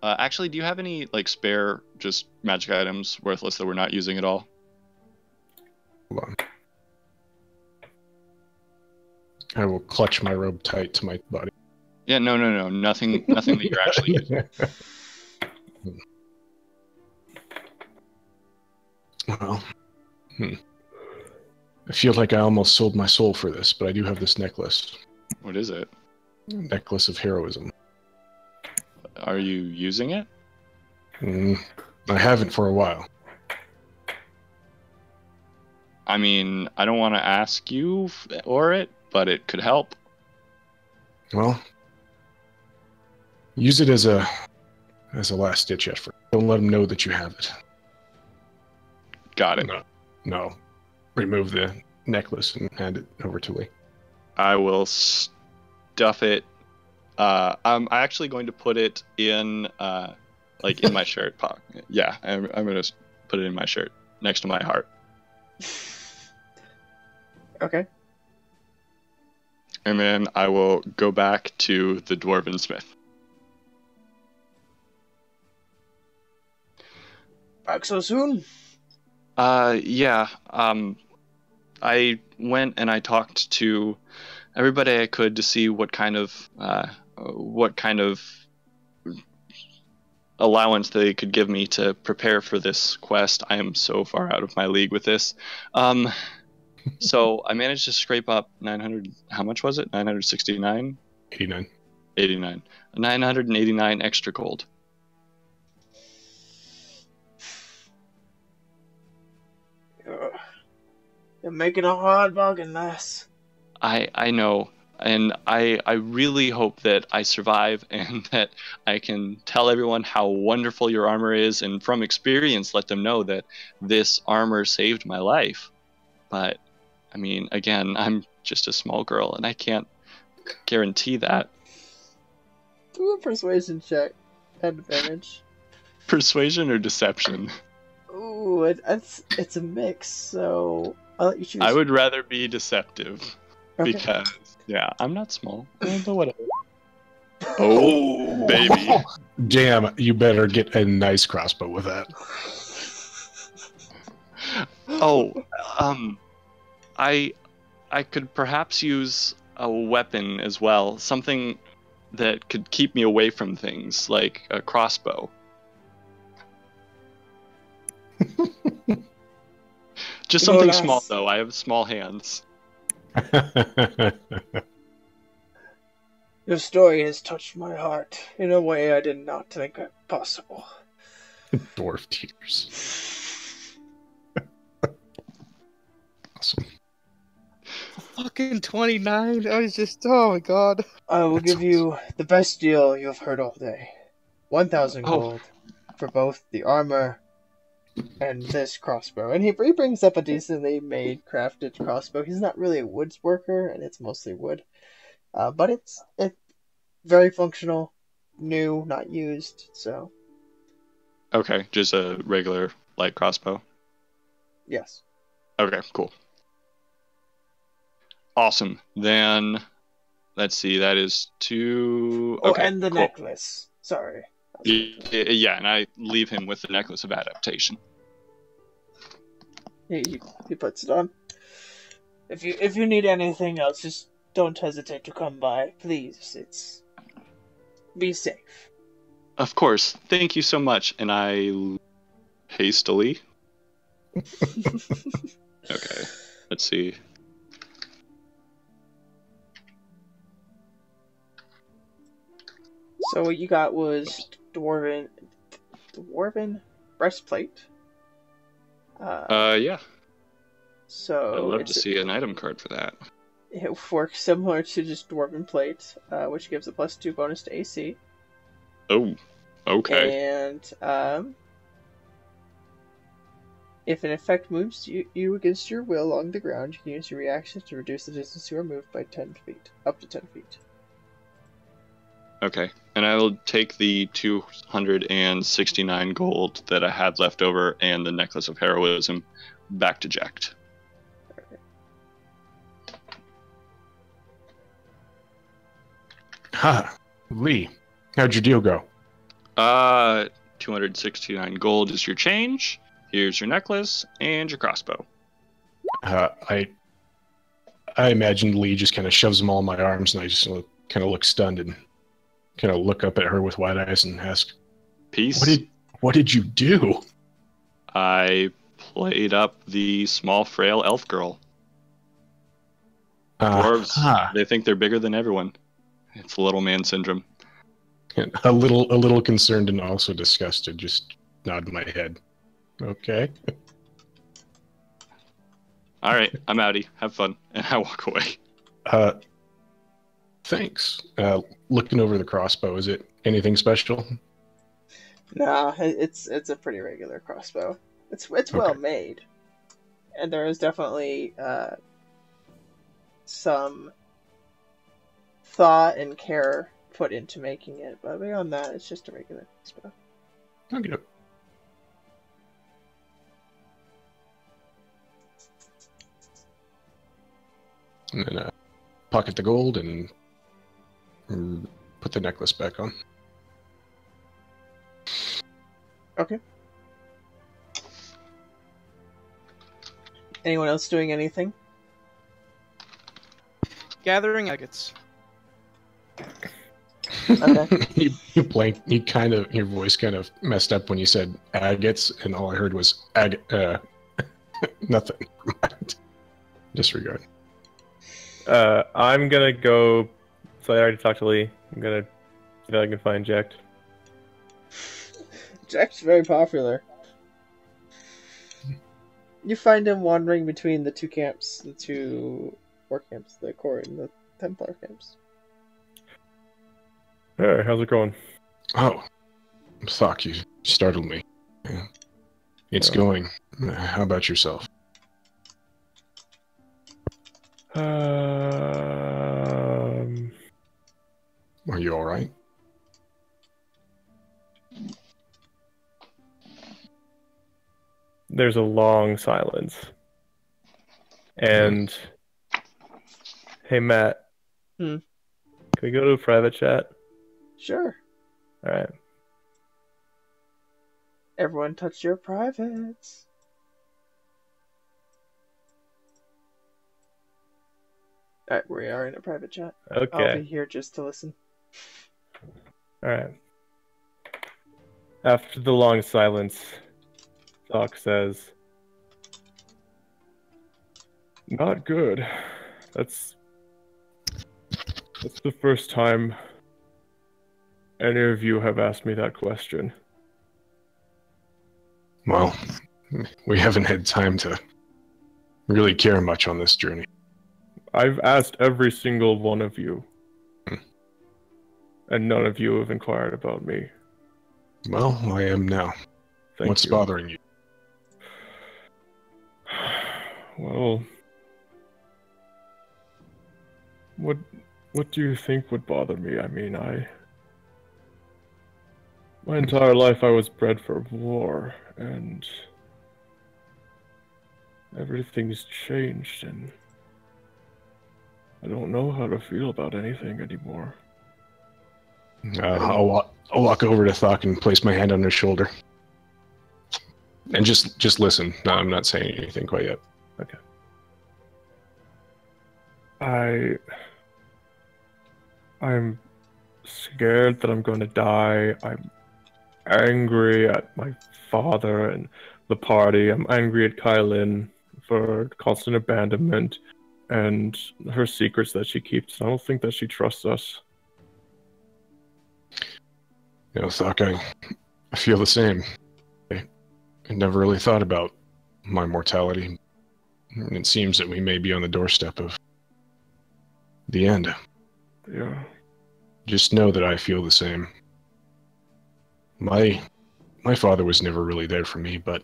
Actually, do you have any like spare just magic items worthless that we're not using at all? Hold on. I will clutch my robe tight to my body. Yeah, no, nothing that you're actually using. Well, I feel like I almost sold my soul for this, but I do have this necklace. What is it? Necklace of heroism. Are you using it? I haven't for a while. I mean, I don't want to ask you for it, but it could help. Well, use it as a last-ditch effort. Don't let them know that you have it. Got it. No. Remove the necklace and hand it over to Lee. I will stuff it. I'm actually going to put it in, like in my shirt pocket. Yeah, I'm gonna put it in my shirt next to my heart. Okay. And then I will go back to the Dwarven Smith. Back so soon? Yeah. I went and I talked to everybody I could to see what kind of allowance they could give me to prepare for this quest. I am so far out of my league with this. So I managed to scrape up 900. How much was it? 969? 89. 89. 989 extra gold. You're making a hard bargain, lass. I know. And I really hope that I survive and that I can tell everyone how wonderful your armor is, and from experience let them know that this armor saved my life. But, I mean, again, I'm just a small girl and I can't guarantee that. Do a persuasion check at advantage. Persuasion or deception? Ooh, it's a mix, so I'll let you choose. I would rather be deceptive. Okay. Because, yeah, I'm not small. But whatever. Oh, baby. Damn, you better get a nice crossbow with that. Oh, I could perhaps use a weapon as well. Something that could keep me away from things, like a crossbow. Just You know, something lass, small, though. I have small hands. your story has touched my heart in a way I did not think possible. Dwarf tears. Awesome. Fucking 29. I was just, oh my god. I will That's give you the best deal you have heard all day. 1,000 Oh. gold for both the armor and this crossbow. And he brings up a decently made, crafted crossbow. He's not really a woods worker, and it's mostly wood. But it's very functional, new, not used, so Okay, just a regular light crossbow. yes. Okay, cool. Awesome. Then, let's see, that is 2... Oh, Okay, and the cool. necklace. Sorry. Yeah, and I leave him with the necklace of adaptation. He puts it on. If you need anything else, just don't hesitate to come by, please. Be safe. Of course. Thank you so much. And I hastily. Okay. Let's see. So what you got was dwarven breastplate. Yeah. So I'd love to see an item card for that. it works similar to just dwarven plate, which gives a +2 bonus to AC. Oh. Okay. And if an effect moves you against your will along the ground, you can use your reaction to reduce the distance you are moved by 10 feet, up to 10 feet. Okay. And I will take the 269 gold that I had left over and the necklace of heroism back to Jacked. Ha! Lee, how'd your deal go? 269 gold is your change. Here's your necklace and your crossbow. I imagine Lee just kind of shoves them all in my arms, and I just kind of look stunned and kind of look up at her with wide eyes and ask, Peace. What did you do? I played up the small, frail elf girl. Dwarves, they think they're bigger than everyone. It's little man syndrome. A little concerned and also disgusted. Just nod my head. Okay. All right, I'm outie. Have fun, and I walk away. Thanks. Looking over the crossbow, is it anything special? Nah, it's a pretty regular crossbow. It's well made, and there is definitely some thought and care put into making it. But beyond that, it's just a regular crossbow. Okay. And then pocket the gold and put the necklace back on. Okay. Anyone else doing anything? Gathering agates. Okay. you blanked. Your voice kind of messed up when you said agates, and all I heard was nothing. Disregard. I'm gonna go. So I already talked to Lee. I'm gonna see if I can find Jack. Jack's very popular. You find him wandering between the two camps, the two war camps, the Core and the Templar camps. Hey, how's it going? Oh, fuck! You startled me. Yeah. It's going. How about yourself? Are you all right? There's a long silence. And hey, Matt. Can we go to a private chat? Sure. All right. Everyone touch your privates. Alright, we are in a private chat. Okay. I'll be here just to listen. All right. After the long silence, Doc says, Not good. That's the first time any of you have asked me that question. Well, we haven't had time to really care much on this journey. I've asked every single one of you. And none of you have inquired about me. Well, I am now. What's bothering you? Well, what do you think would bother me? I mean, my entire life I was bred for war, and everything's changed, and I don't know how to feel about anything anymore. I'll walk over to Thok and place my hand on his shoulder. And just listen. No, I'm not saying anything quite yet. Okay. I'm scared that I'm going to die. I'm angry at my father and the party. I'm angry at Kylin for constant abandonment and her secrets that she keeps. I don't think that she trusts us. You know, Thok, I feel the same. I never really thought about my mortality. And it seems that we may be on the doorstep of the end. Yeah. Just know that I feel the same. My father was never really there for me, but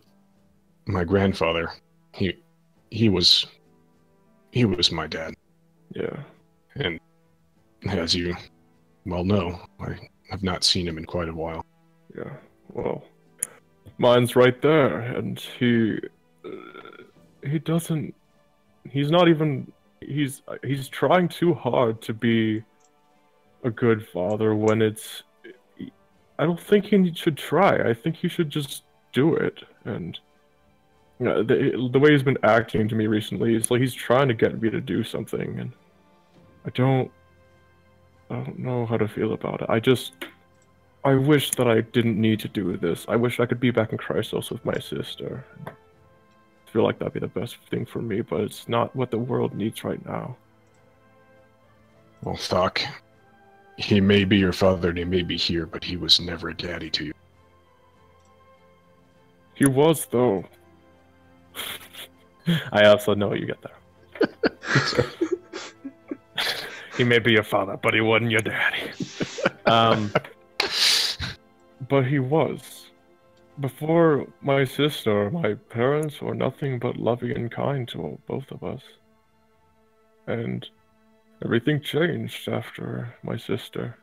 my grandfather, he was my dad. Yeah. And as you well know, I have not seen him in quite a while. Yeah. Well, mine's right there, and he doesn't. He's not even. He's trying too hard to be a good father when it's. I don't think he should try. I think he should just do it. And you know, the way he's been acting to me recently is like he's trying to get me to do something, and I don't know how to feel about it. I wish that I didn't need to do this. I wish I could be back in Chrysos with my sister. I feel like that'd be the best thing for me, but it's not what the world needs right now. Well, Thok, he may be your father and he may be here, but he was never a daddy to you. He was, though. I also know you get there. He may be your father, but he wasn't your daddy. But he was. Before my sister, my parents were nothing but loving and kind to both of us. And everything changed after my sister.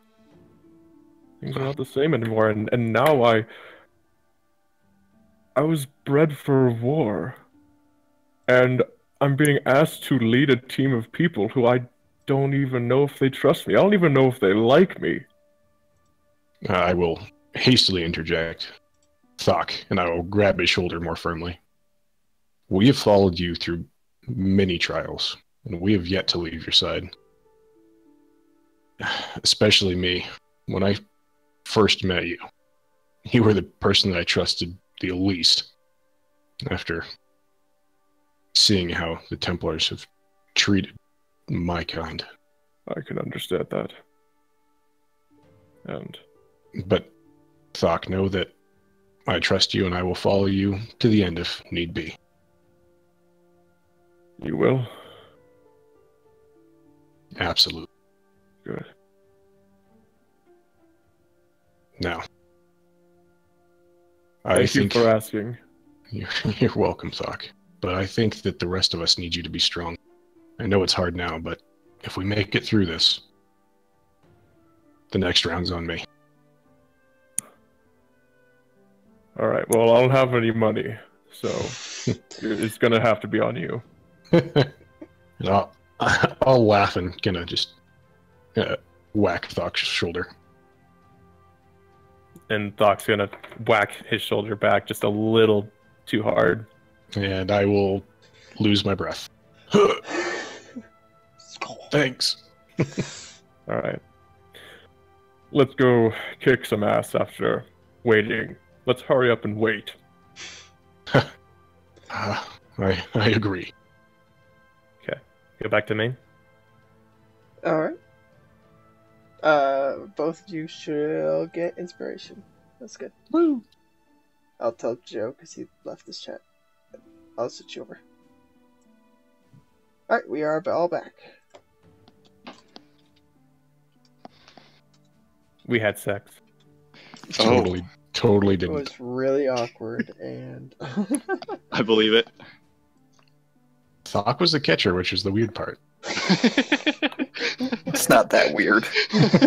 Things are not the same anymore, and now I was bred for war. And I'm being asked to lead a team of people who I don't even know if they trust me. I don't even know if they like me. I will hastily interject, Thok, and I will grab his shoulder more firmly. We have followed you through many trials, and we have yet to leave your side. Especially me. When I first met you, you were the person that I trusted the least. After seeing how the Templars have treated my kind. I can understand that. But, Thok, know that I trust you and I will follow you to the end if need be. You will? Absolutely. Good. Now, Thank you for asking. You're welcome, Thok. But I think that the rest of us need you to be strong. I know it's hard now, but if we make it through this, the next round's on me. Alright, well, I don't have any money, so it's gonna have to be on you. I'll laugh and gonna just whack Thok's shoulder. And Thok's gonna whack his shoulder back just a little too hard. And I will lose my breath. Thanks. Alright. Let's go kick some ass after waiting. Let's hurry up and wait. I agree. Go back to main. Alright. Both of you should get inspiration. That's good. Woo! I'll tell Joe because he left this chat. I'll switch you over. Alright, we are all back. We had sex. Totally It didn't. was really awkward and I believe it. Thok was the catcher, which is the weird part. It's not that weird.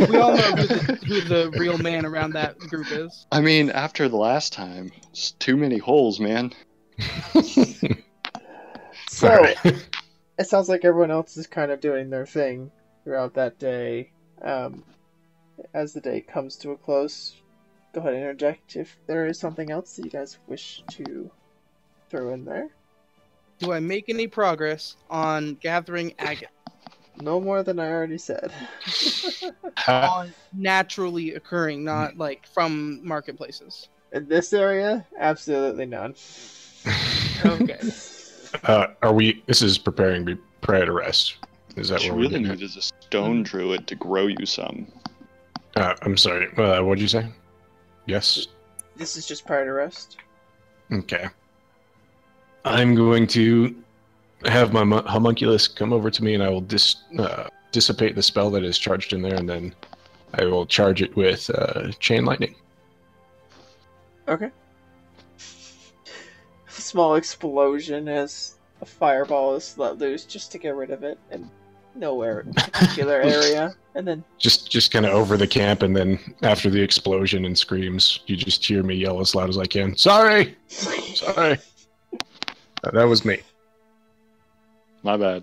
We all know who the real man around that group is. I mean, after the last time, it's too many holes, man. so Alright. it sounds like everyone else is kind of doing their thing throughout that day. As the day comes to a close, go ahead and interject if there is something else that you guys wish to throw in there. Do I make any progress on gathering agate? No more than I already said. On naturally occurring, not like from marketplaces. In this area, absolutely none. Okay. This is preparing prior to rest. Is that What you where really we're need is a stone druid to grow you some. I'm sorry. What'd you say? Yes. This is just prior to rest. Okay. I'm going to have my homunculus come over to me, and I will dissipate the spell that is charged in there, and then I will charge it with chain lightning. Okay. Small explosion as a fireball is let loose just to get rid of it, and nowhere particular area, and then Just kind of over the camp, and then after the explosion and screams, you just hear me yell as loud as I can. Sorry! Sorry! That was me. My bad.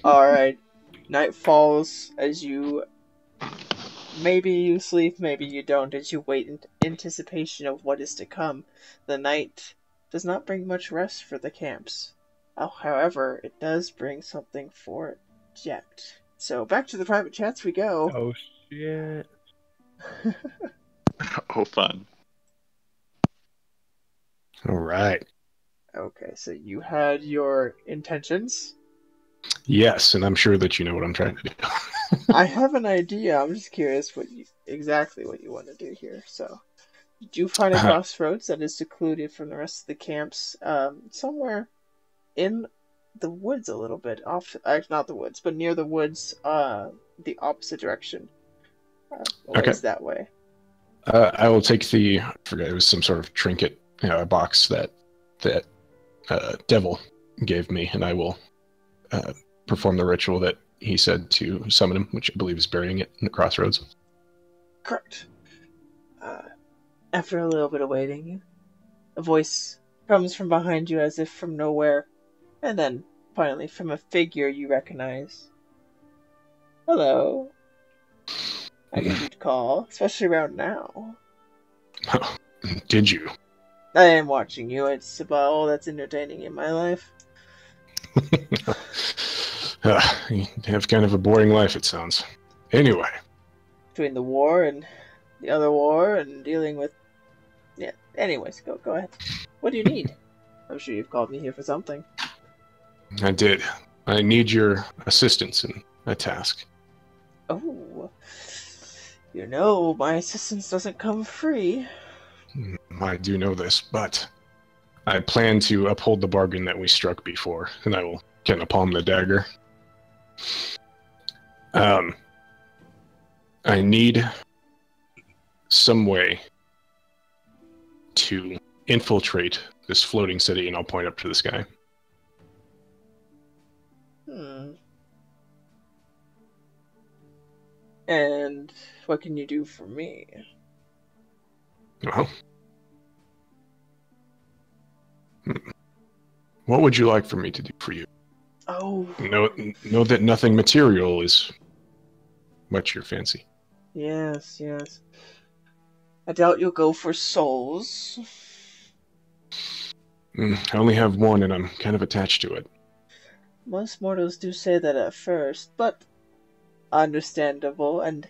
Alright. Night falls as you maybe you sleep, maybe you don't, as you wait in anticipation of what is to come. The night does not bring much rest for the camps. However, it does bring something for it yet. So back to the private chats we go. Oh shit. Oh, fun. All right. Okay, so you had your intentions. Yes, and I'm sure that you know what I'm trying to do. I have an idea. I'm just curious exactly what you want to do here. So, you do find a crossroads that is secluded from the rest of the camps, somewhere in the woods a little bit off. Not the woods, but near the woods, the opposite direction. Okay. That way. I will take I forget, it was some sort of trinket box that devil gave me, and I will perform the ritual that he said to summon him, which I believe is burying it in the crossroads. Correct. After a little bit of waiting, a voice comes from behind you as if from nowhere, and then finally from a figure you recognize. Hello. I guess you'd call, especially around now. Oh, did you? I am watching you. It's about all that's entertaining in my life. You have kind of a boring life, it sounds. Anyway. Between the war and the other war and dealing with... Yeah, anyways, go ahead. What do you need? I'm sure you've called me here for something. I did. I need your assistance in a task. Oh, you know, my assistance doesn't come free. I do know this, but I plan to uphold the bargain that we struck before, and I will kind of palm the dagger. I need some way to infiltrate this floating city, and I'll point up to the sky. And what can you do for me? Well, what would you like for me to do for you? Oh. Know that nothing material is much your fancy. Yes. I doubt you'll go for souls. I only have one, and I'm kind of attached to it. Most mortals do say that at first, but understandable, and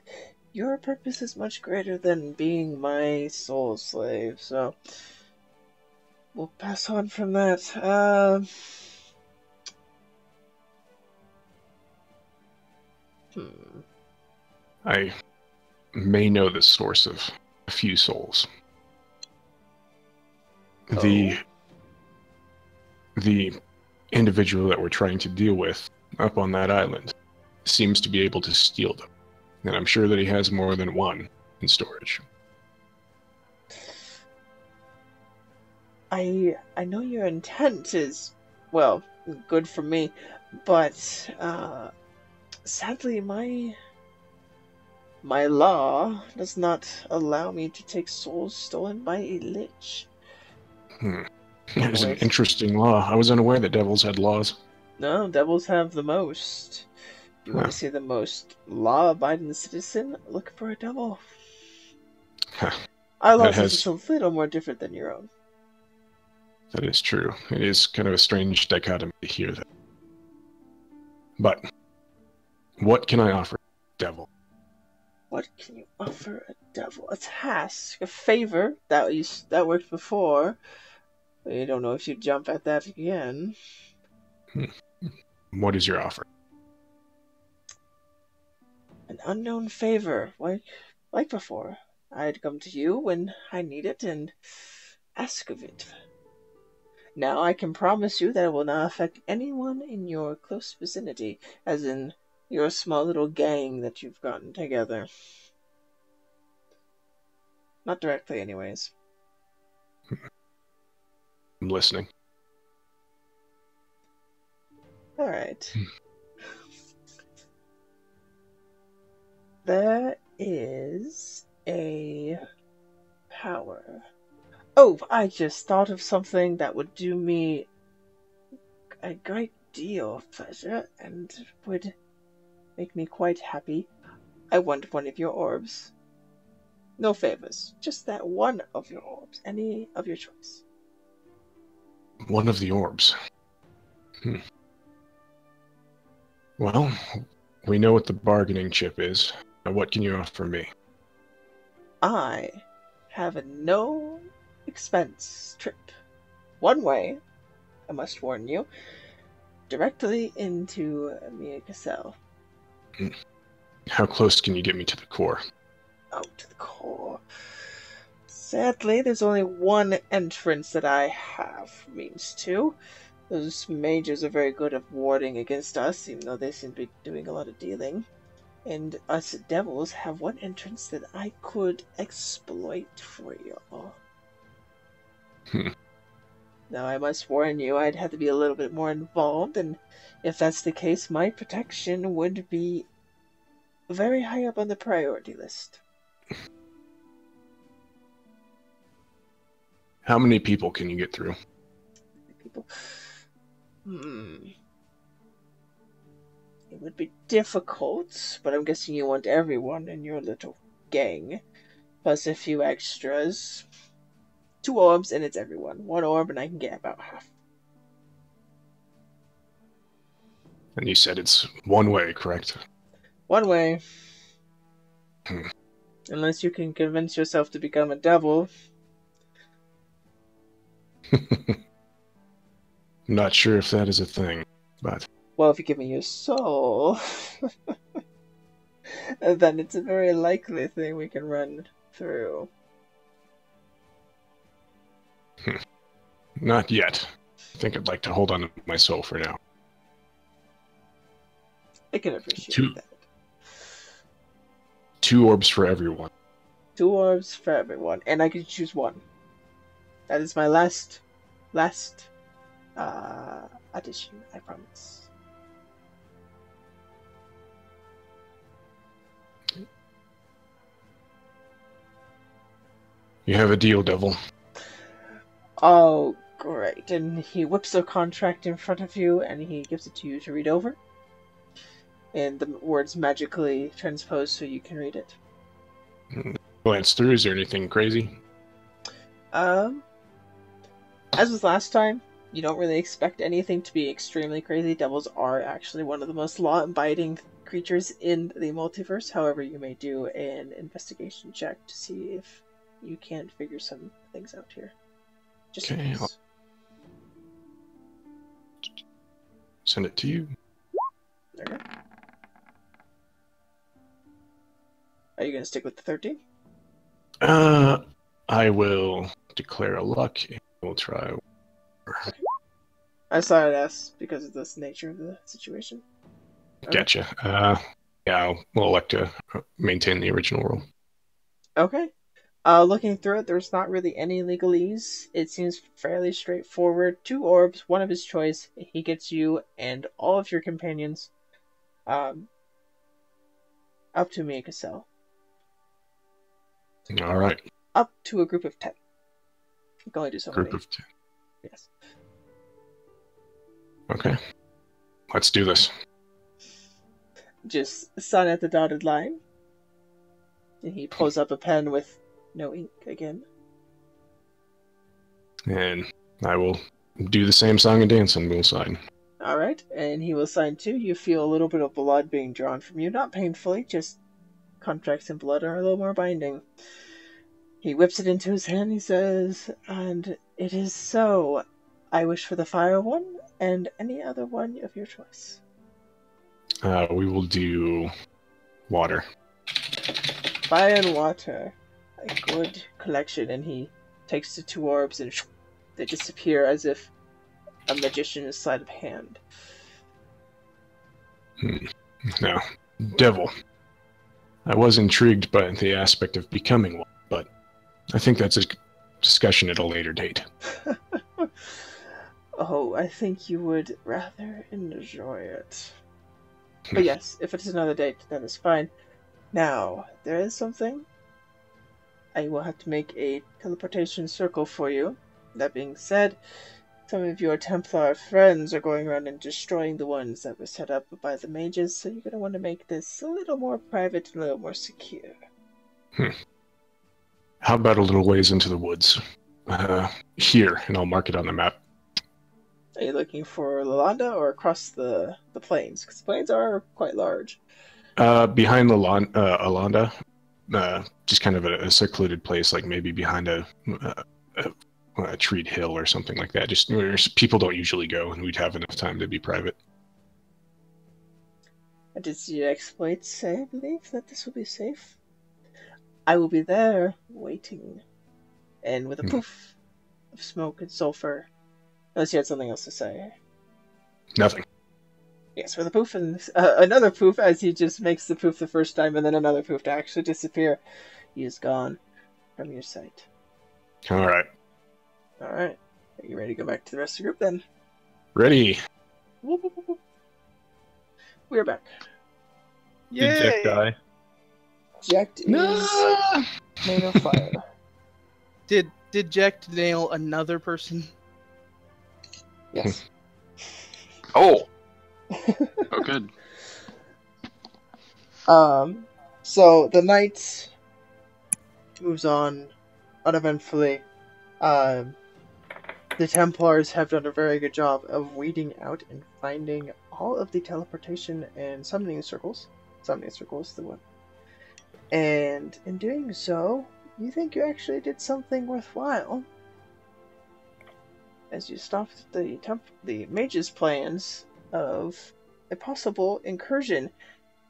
your purpose is much greater than being my soul slave, so we'll pass on from that. I may know the source of a few souls. The individual that we're trying to deal with up on that island seems to be able to steal them. And I'm sure that he has more than one in storage. I know your intent is, well, good for me, but sadly my law does not allow me to take souls stolen by a lich. It is an interesting law. I was unaware that devils had laws. No, devils have the most. You want to see the most law-abiding citizen? Look for a devil. Our laws is just a little more different than your own. That is true. It is kind of a strange dichotomy to hear that. But what can I offer a devil? What can you offer a devil? A task, a favor that worked before. You don't know if you jump at that again. What is your offer? An unknown favor, like before. I'd come to you when I need it and ask of it. Now I can promise you that it will not affect anyone in your close vicinity, as in your small little gang that you've gotten together. Not directly, anyways. I'm listening. Alright. There is a power. Oh, I just thought of something that would do me a great deal of pleasure and would make me quite happy. I want one of your orbs. No favors, just that one of your orbs. Any of your choice. One of the orbs. Well, we know what the bargaining chip is. Now what can you offer me? I have a no expense trip. One way, I must warn you, directly into Mia Cassell. How close can you get me to the core? Oh, to the core. Sadly, there's only one entrance that I have means to. Those mages are very good at warding against us, even though they seem to be doing a lot of dealing. And us devils have one entrance that I could exploit for y'all. Now, I must warn you, I'd have to be a little bit more involved, and if that's the case, my protection would be very high up on the priority list. How many people can you get through? People. It would be difficult, but I'm guessing you want everyone in your little gang, plus a few extras. 2 orbs and it's everyone. 1 orb and I can get about half. And you said it's one way, correct? One way. Unless you can convince yourself to become a devil. I'm not sure if that is a thing, but... Well, if you give me your soul, then it's a very likely thing we can run through. Not yet. I think I'd like to hold on to my soul for now. I can appreciate that. 2 orbs for everyone. 2 orbs for everyone, and I can choose 1. That is my last addition, I promise. You have a deal, devil. Oh, great. And he whips a contract in front of you, and he gives it to you to read over. And the words magically transpose so you can read it. Glance through, is there anything crazy? As with last time, you don't really expect anything to be extremely crazy. Devils are actually one of the most law-abiding creatures in the multiverse. However, you may do an investigation check to see if you can't figure some things out here. Just okay, I'll send it to you. Okay. Are you going to stick with the 13? I will declare a luck and we'll try. I saw it as because of the nature of the situation. Okay. Gotcha. Yeah, we'll elect to maintain the original roll. Okay. Looking through it, there's not really any legalese. It seems fairly straightforward. 2 orbs, one of his choice. He gets you and all of your companions up to Miyakasel. All right. Up to a group of 10. You can only do so Group many. of 10. Yes. Okay. Let's do this. Just sign at the dotted line. And he pulls up a pen with no ink again. And I will do the same song and dance and we'll sign. Alright, and he will sign too. You feel a little bit of blood being drawn from you. Not painfully, just contracts and blood are a little more binding. He whips it into his hand. He says, "And it is so. I wish for the fire one and any other one of your choice." We will do water. Fire and water. A good collection. And he takes the 2 orbs and they disappear as if a magician's sleight of hand. Now, devil. I was intrigued by the aspect of becoming one, but I think that's a discussion at a later date. Oh, I think you would rather enjoy it. But yes, if it's another date, then it's fine. Now, there is something. I will have to make a teleportation circle for you. That being said, some of your Templar friends are going around and destroying the ones that were set up by the mages, so you're going to want to make this a little more private and a little more secure. How about a little ways into the woods? Here, and I'll mark it on the map. Are you looking for Lalanda or across the plains? Because the plains are quite large. Behind Alanda, just kind of a secluded place, like maybe behind a treed hill or something like that. Just where people don't usually go, and we'd have enough time to be private. I did see your exploits, I believe, that this will be safe. I will be there, waiting. And with a poof of smoke and sulfur. Unless you had something else to say. Nothing. Yes, with a poof and another poof as he just makes the poof the first time and then another poof to actually disappear. He is gone from your sight. All right. Alright. Are you ready to go back to the rest of the group then? Ready. Whoop, whoop, whoop, whoop. We're back. Did Jack die? Jacked is made of fire. Did Jack nail another person? Yes. Oh, Oh, good. So the night moves on uneventfully. The Templars have done a very good job of weeding out and finding all of the teleportation and summoning circles. Summoning circles, the one. And in doing so, you think you actually did something worthwhile. As you stopped the mage's plans of a possible incursion.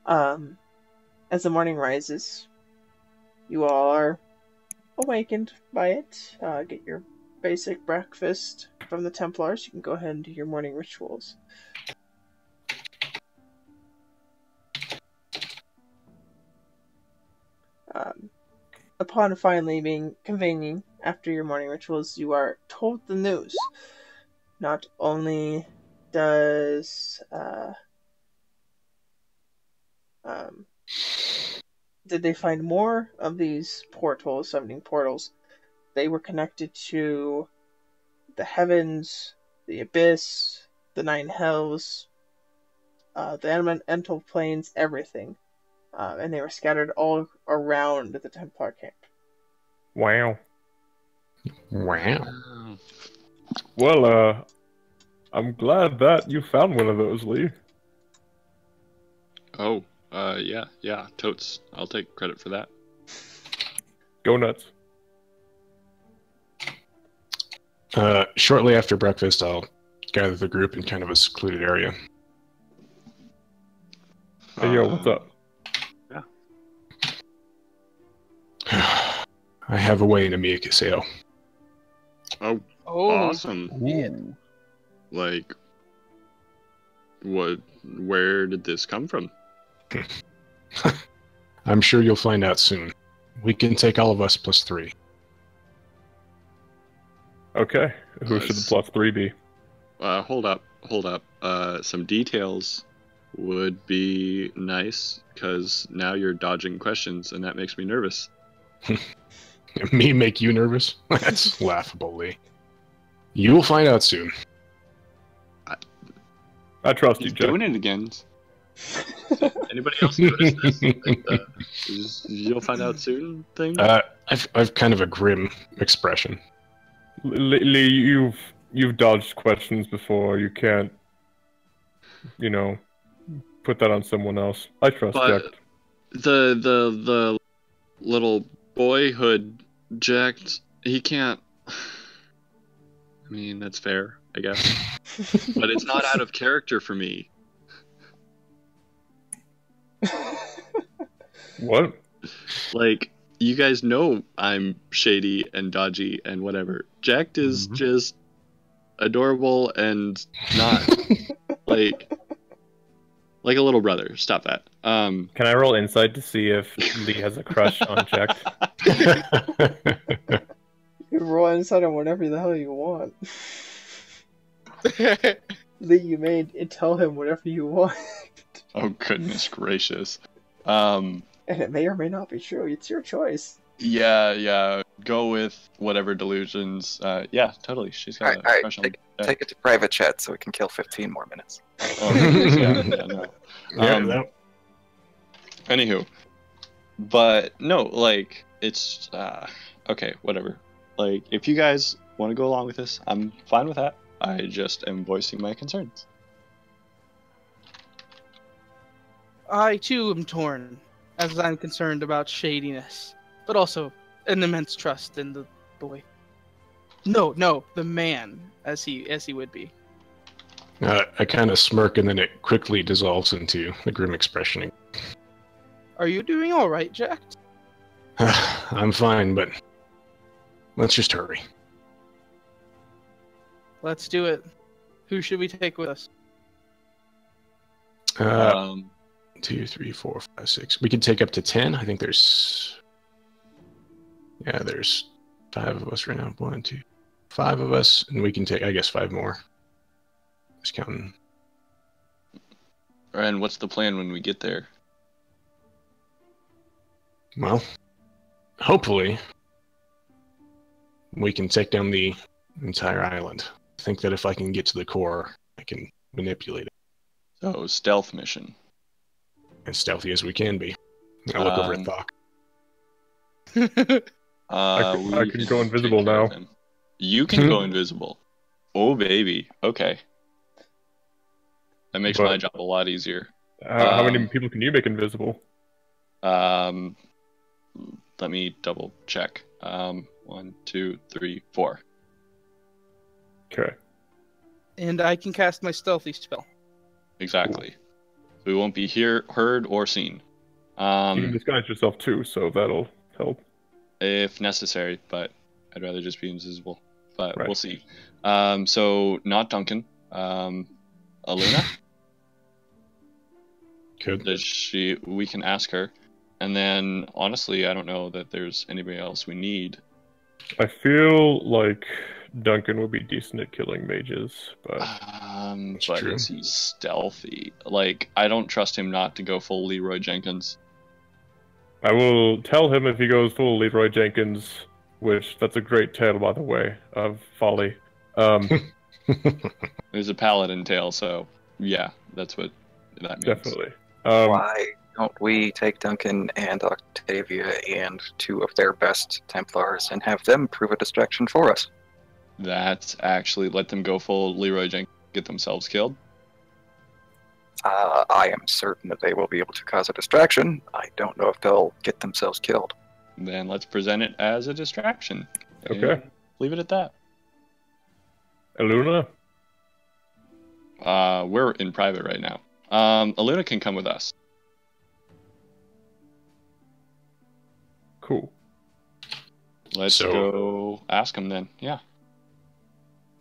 As the morning rises, you all are awakened by it. Get your basic breakfast from the Templars. You can go ahead and do your morning rituals. Upon finally being convening after your morning rituals, you are told the news. Not only does did they find more of these portals, summoning portals, they were connected to the heavens, the abyss, the 9 hells, the elemental planes, everything. And they were scattered all around the Templar camp. Wow. Wow. Well, I'm glad that you found one of those, Lee. Oh, yeah, totes. I'll take credit for that. Go nuts. Shortly after breakfast, I'll gather the group in kind of a secluded area. Hey, yo, what's up? Yeah. I have a way to make it sail. Oh, Oh, awesome. Ooh. Like, where did this come from? I'm sure you'll find out soon. We can take all of us plus 3. Okay. Who should the Nice. plus 3 be? Hold up. Some details would be nice, because now you're dodging questions, and that makes me nervous. Me make you nervous? That's laughable, Lee. You will find out soon. I trust you, He's Jack. doing it again. Anybody else notice this? Like you'll find out soon thing? I've kind of a grim expression. Lee, you've dodged questions before. You can't, put that on someone else. I trust But Jack. the little boyhood jacked, he can't. I mean, that's fair, I guess. But it's not out of character for me. What? Like, you guys know I'm shady and dodgy and whatever. Jacked is just adorable and not like a little brother. Stop that. Can I roll insight to see if Lee has a crush on Jack? You can roll inside on whatever the hell you want. Lee, you may tell him whatever you want. Oh, goodness gracious. And it may or may not be true. It's your choice. Yeah. Go with whatever delusions. Yeah, totally. She's got a Alright, crush on take it to private chat so we can kill 15 more minutes. Oh, no. No. Anywho. But, no, like, it's, okay, whatever. Like, if you guys want to go along with this, I'm fine with that. I just am voicing my concerns. I too am torn, as I'm concerned about shadiness, but also an immense trust in the boy. No, the man, as he would be. I kind of smirk and then it quickly dissolves into the grim expression. Are you doing all right, Jack? I'm fine, but let's just hurry. Let's do it. Who should we take with us? 2, 3, 4, 5, 6. We could take up to 10. I think there's 5 of us right now. 1, 2, 5 of us, and we can take, I guess, 5 more. Just counting. And what's the plan when we get there? Well, hopefully, we can take down the entire island. I think that if I can get to the core, I can manipulate it. So, stealth mission. As stealthy as we can be. I look over at Thok. I can go invisible now. You can go invisible. Oh, baby. Okay. That makes my job a lot easier. How many people can you make invisible? Let me double check. 1, 2, 3, 4. Okay. And I can cast my stealthy spell. Exactly. We won't be heard, or seen. You can disguise yourself too, so that'll help. If necessary, but I'd rather just be invisible. But Right. we'll see. So, not Duncan. Aluna? Good. We can ask her. And then, honestly, I don't know that there's anybody else we need. I feel like Duncan would be decent at killing mages, but But true. is he stealthy? Like, I don't trust him not to go full Leroy Jenkins. I will tell him if he goes full Leroy Jenkins, which that's a great tale, by the way, of folly. There's a paladin tail, so yeah, that's what that means. Definitely. Why don't we take Duncan and Octavia and 2 of their best Templars and have them prove a distraction for us? That's actually let them go full Leroy Jenkins, get themselves killed. I am certain that they will be able to cause a distraction. I don't know if they'll get themselves killed. Then let's present it as a distraction. Okay. And leave it at that. Aluna? We're in private right now. Aluna can come with us. Cool. Let's go ask him then. Yeah.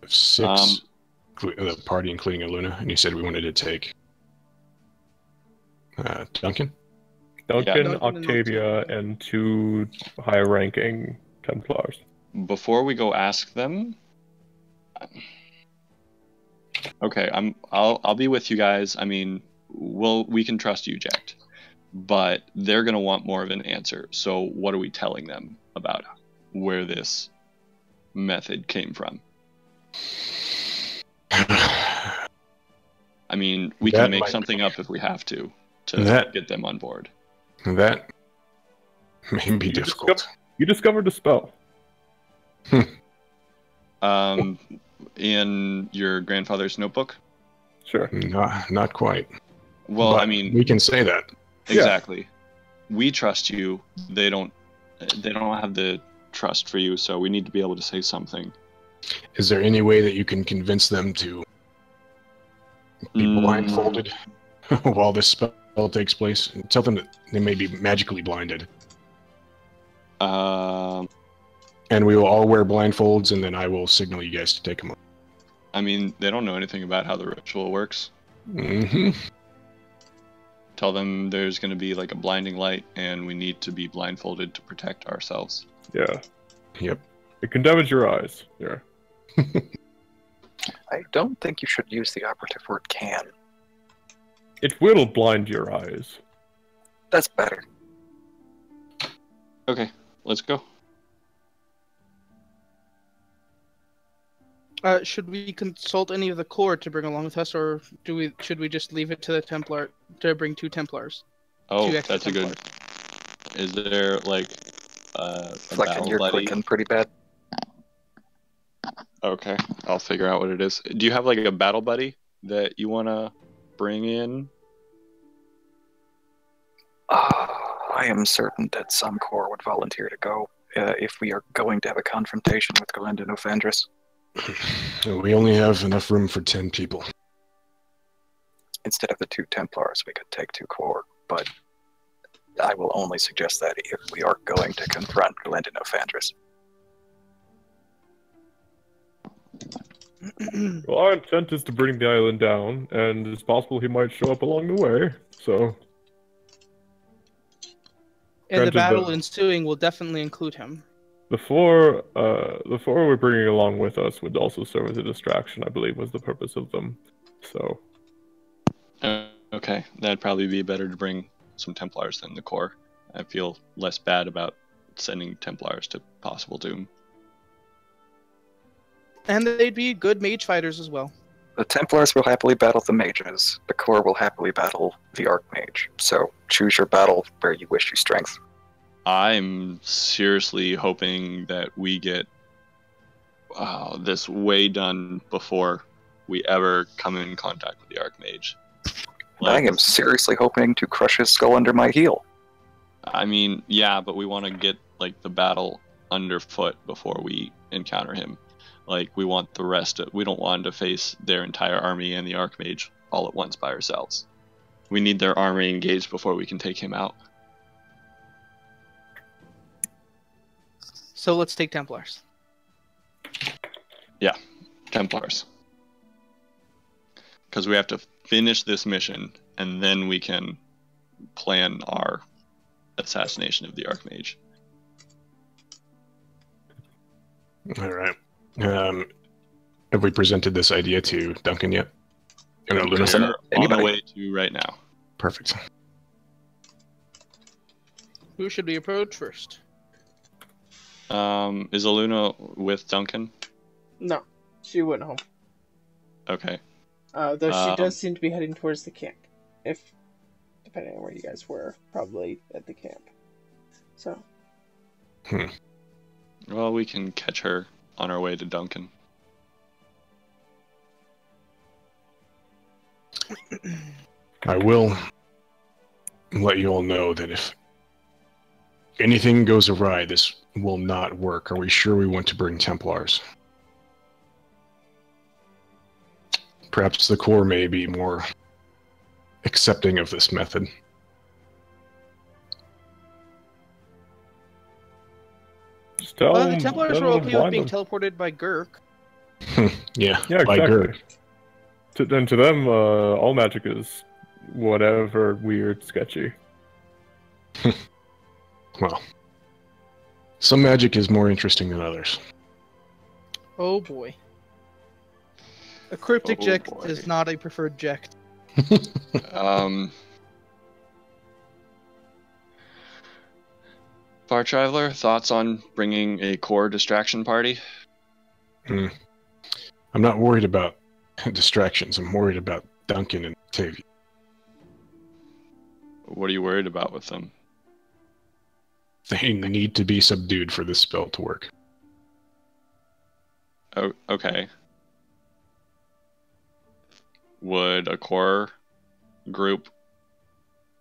6, the party including Aluna, and you said we wanted to take Duncan? Duncan, Duncan and Octavia, and 2 high-ranking Templars. Before we go ask them, okay, I'll be with you guys. I mean, we can trust you, Jack, but they're gonna want more of an answer. So what are we telling them about where this method came from? I mean, we can make something up if we have to get them on board. That may be difficult. You discovered a spell. In your grandfather's notebook? Sure. Not quite. Well, but I mean, we can say that. Exactly. Yeah. We trust you. They don't have the trust for you, so we need to be able to say something. Is there any way that you can convince them to be blindfolded while this spell takes place? Tell them that they may be magically blinded. And we will all wear blindfolds, and then I will signal you guys to take them off. I mean, they don't know anything about how the ritual works. Mm-hmm. Tell them there's going to be like a blinding light, and we need to be blindfolded to protect ourselves. Yeah. Yep. It can damage your eyes. Yeah. I don't think you should use the operative word can. It will blind your eyes. That's better. Okay, let's go. Should we consult any of the Corps to bring along with us, or should we just leave it to the Templar to bring 2 Templars? Oh, that's a good. Is there like a battle you're buddy? clicking pretty bad. Okay, I'll figure out what it is. Do you have like a battle buddy that you want to bring in? I am certain that some Corps would volunteer to go if we are going to have a confrontation with Galenda Novandris. We only have enough room for 10 people. Instead of the 2 Templars, we could take 2 Corps, but I will only suggest that if we are going to confront Galenda Novandris. Well, our intent is to bring the island down, and it's possible he might show up along the way, so... And the battle ensuing will definitely include him. The 4 we're bringing along with us would also serve as a distraction, I believe was the purpose of them, so... Okay, that'd probably be better to bring some Templars than the Corps. I feel less bad about sending Templars to possible doom. And they'd be good mage fighters as well. The Templars will happily battle the mages. The Corps will happily battle the Archmage. So choose your battle where you wish your strength. I'm seriously hoping that we get this way done before we ever come in contact with the Archmage. I am seriously hoping to crush his skull under my heel. I mean, yeah, but we want to get like the battle underfoot before we encounter him. Like, we want the rest of... We don't want to face their entire army and the Archmage all at once by ourselves. We need their army engaged before we can take him out. So let's take Templars. Yeah, Templars. Because we have to finish this mission, and then we can plan our assassination of the Archmage. All right. Have we presented this idea to Duncan yet? We're on the way to right now. Perfect. Who should we approach first? Is Aluna with Duncan? No, she went home. Okay. Though she does seem to be heading towards the camp. Depending on where you guys were, probably at the camp. So. Well, we can catch her on our way to Duncan. I will let you all know that if anything goes awry, this will not work. Are we sure we want to bring Templars? Perhaps the Corps may be more accepting of this method. tell The them. Templars were okay with being teleported by Gurk. Yeah, Yeah, by exactly. Gurk. To them, all magic is whatever weird, sketchy. Well, some magic is more interesting than others. Oh boy. A cryptic Oh, ject boy. is not a preferred ject. Far Traveler, thoughts on bringing a core distraction party? I'm not worried about distractions. I'm worried about Duncan and Octavia. What are you worried about with them? They need to be subdued for this spell to work. Oh, okay. Would a core group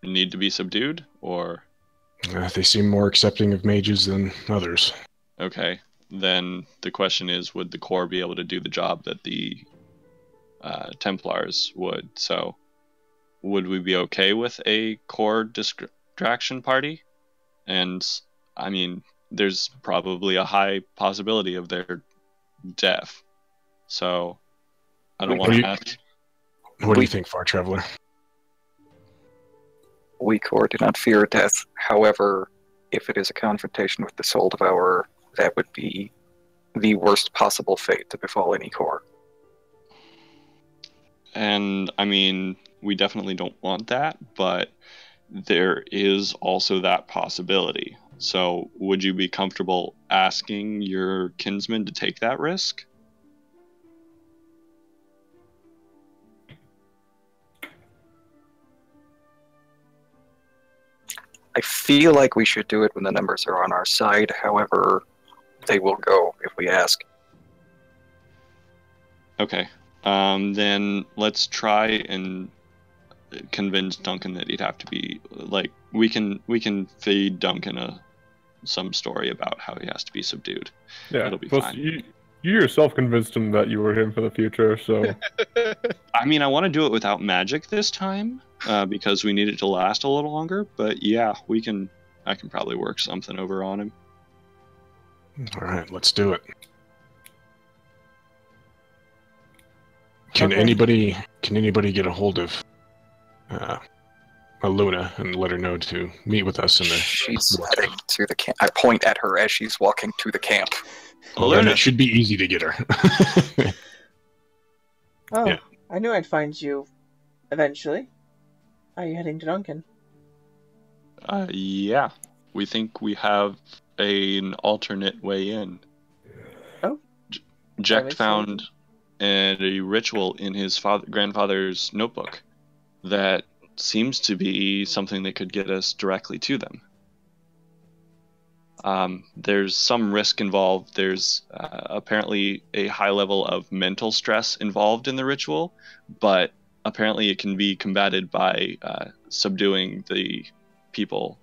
need to be subdued, or They seem more accepting of mages than others. okay? Then the question is, would the core be able to do the job that the Templars would? So, would we be okay with a core distraction party? And I mean, there's probably a high possibility of their death. So, I don't We- want What to do you- ask. What do We- you think, Far Traveler? We core do not fear death. However, if it is a confrontation with the Soul Devourer, that would be the worst possible fate to befall any core. And I mean, we definitely don't want that, but there is also that possibility. So, would you be comfortable asking your kinsman to take that risk? I feel like we should do it when the numbers are on our side. However, they will go if we ask. Okay. Then let's try and convince Duncan that he'd have to be like we can feed Duncan some story about how he has to be subdued. Yeah, It'll be plus fine. you yourself convinced him that you were him for the future, so I mean, I want to do it without magic this time because we need it to last a little longer. But yeah, I can probably work something over on him. All right, let's do it. Can Okay. anybody get a hold of Aluna and let her know to meet with us in the? She's heading to the camp. I point at her as she's walking to the camp. Well, then Aluna. it should be easy to get her. Oh, Yeah. I knew I'd find you eventually. Are you heading to Duncan? Yeah, we think we have an alternate way in. Oh. That Jack makes found a ritual in his grandfather's notebook that seems to be something that could get us directly to them. There's some risk involved. There's apparently a high level of mental stress involved in the ritual, but apparently it can be combated by subduing the people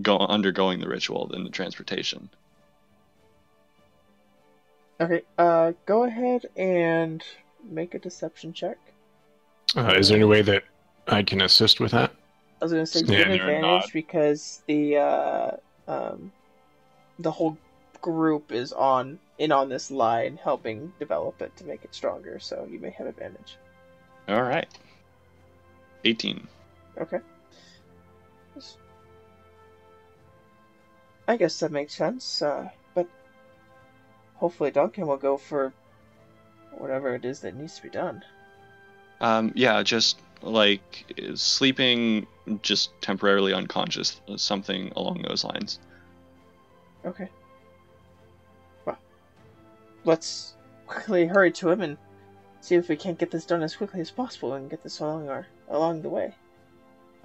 undergoing the ritual in the transportation. Okay, go ahead and make a deception check. Is there any way that I can assist with that? I was gonna say you Yeah, get an they're advantage not. because the whole group is on this line, helping develop it to make it stronger. So you may have advantage. All right. 18. Okay. I guess that makes sense. But hopefully Duncan will go for whatever it is that needs to be done. Yeah, just like sleeping, just temporarily unconscious, something along those lines. Okay. Well, let's quickly hurry to him and see if we can't get this done as quickly as possible and get this along the way.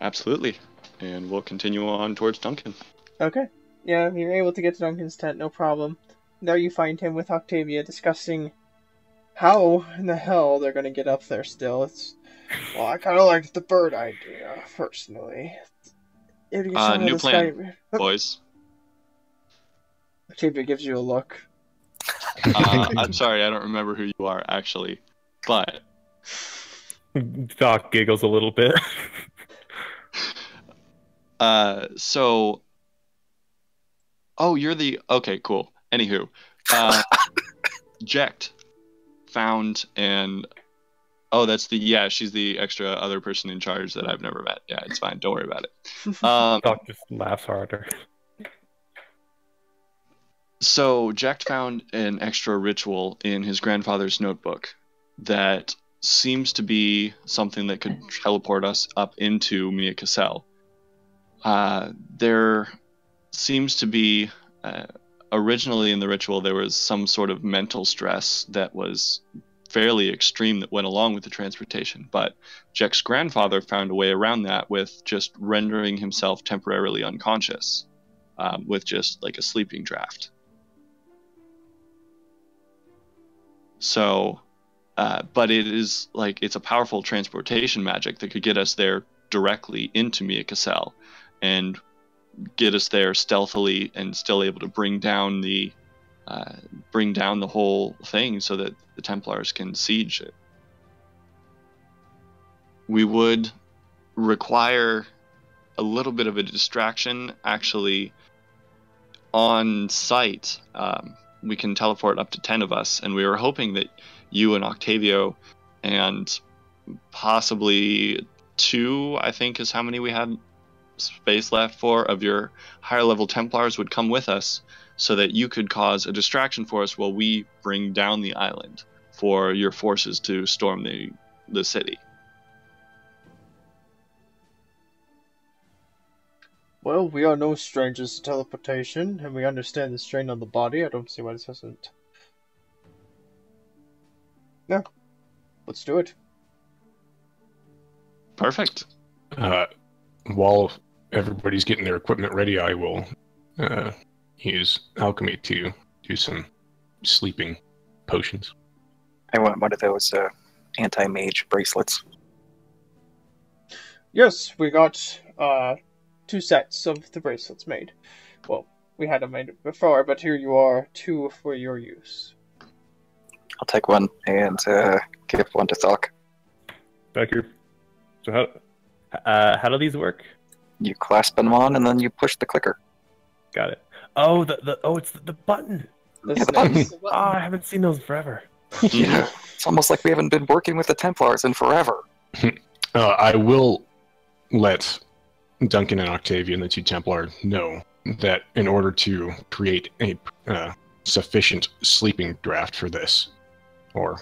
Absolutely. And we'll continue on towards Duncan. Okay. Yeah, you're able to get to Duncan's tent, no problem. There you find him with Octavia discussing how in the hell they're gonna get up there still. Well, I kinda liked the bird idea, personally. New plan, boys. Octavia gives you a look. I'm sorry, I don't remember who you are, actually. But Doc giggles a little bit. so Oh, you're the... Okay, cool. Anywho. Jekt found an... Oh, that's the... Yeah, she's the extra other person in charge that I've never met. Yeah, it's fine. Don't worry about it. Doc just laughs harder. So Jekt found an extra ritual in his grandfather's notebook that seems to be something that could teleport us up into Mia Cassell. There seems to be... originally in the ritual, there was some sort of mental stress that was fairly extreme that went along with the transportation, but Jekt's grandfather found a way around that with just rendering himself temporarily unconscious with just like a sleeping draft. So, but it is like, it's a powerful transportation magic that could get us there directly into Mia Cassell and get us there stealthily and still able to bring down the whole thing so that the Templars can siege it. We would require a little bit of a distraction actually on site. We can teleport up to 10 of us, and we were hoping that you and Octavio and possibly 2, I think is how many we had space left for, of your higher level Templars would come with us so that you could cause a distraction for us while we bring down the island for your forces to storm the city. Well, we are no strangers to teleportation, and we understand the strain on the body. I don't see why this hasn't... Yeah. Let's do it. Perfect. While everybody's getting their equipment ready, I will use alchemy to do some sleeping potions. I want one of those anti-mage bracelets. Yes, we got 2 sets of the bracelets made. Well, we had them made before, but here you are, 2 for your use. I'll take one and give one to Thok. Thank you. So how do these work? You clasp them on, and then you push the clicker. Got it. Oh, it's the button. Yeah, the button. Oh, I haven't seen those forever. Yeah, it's almost like we haven't been working with the Templars in forever. I will let Duncan and Octavian, the 2 Templar, know that in order to create a sufficient sleeping draft for this, or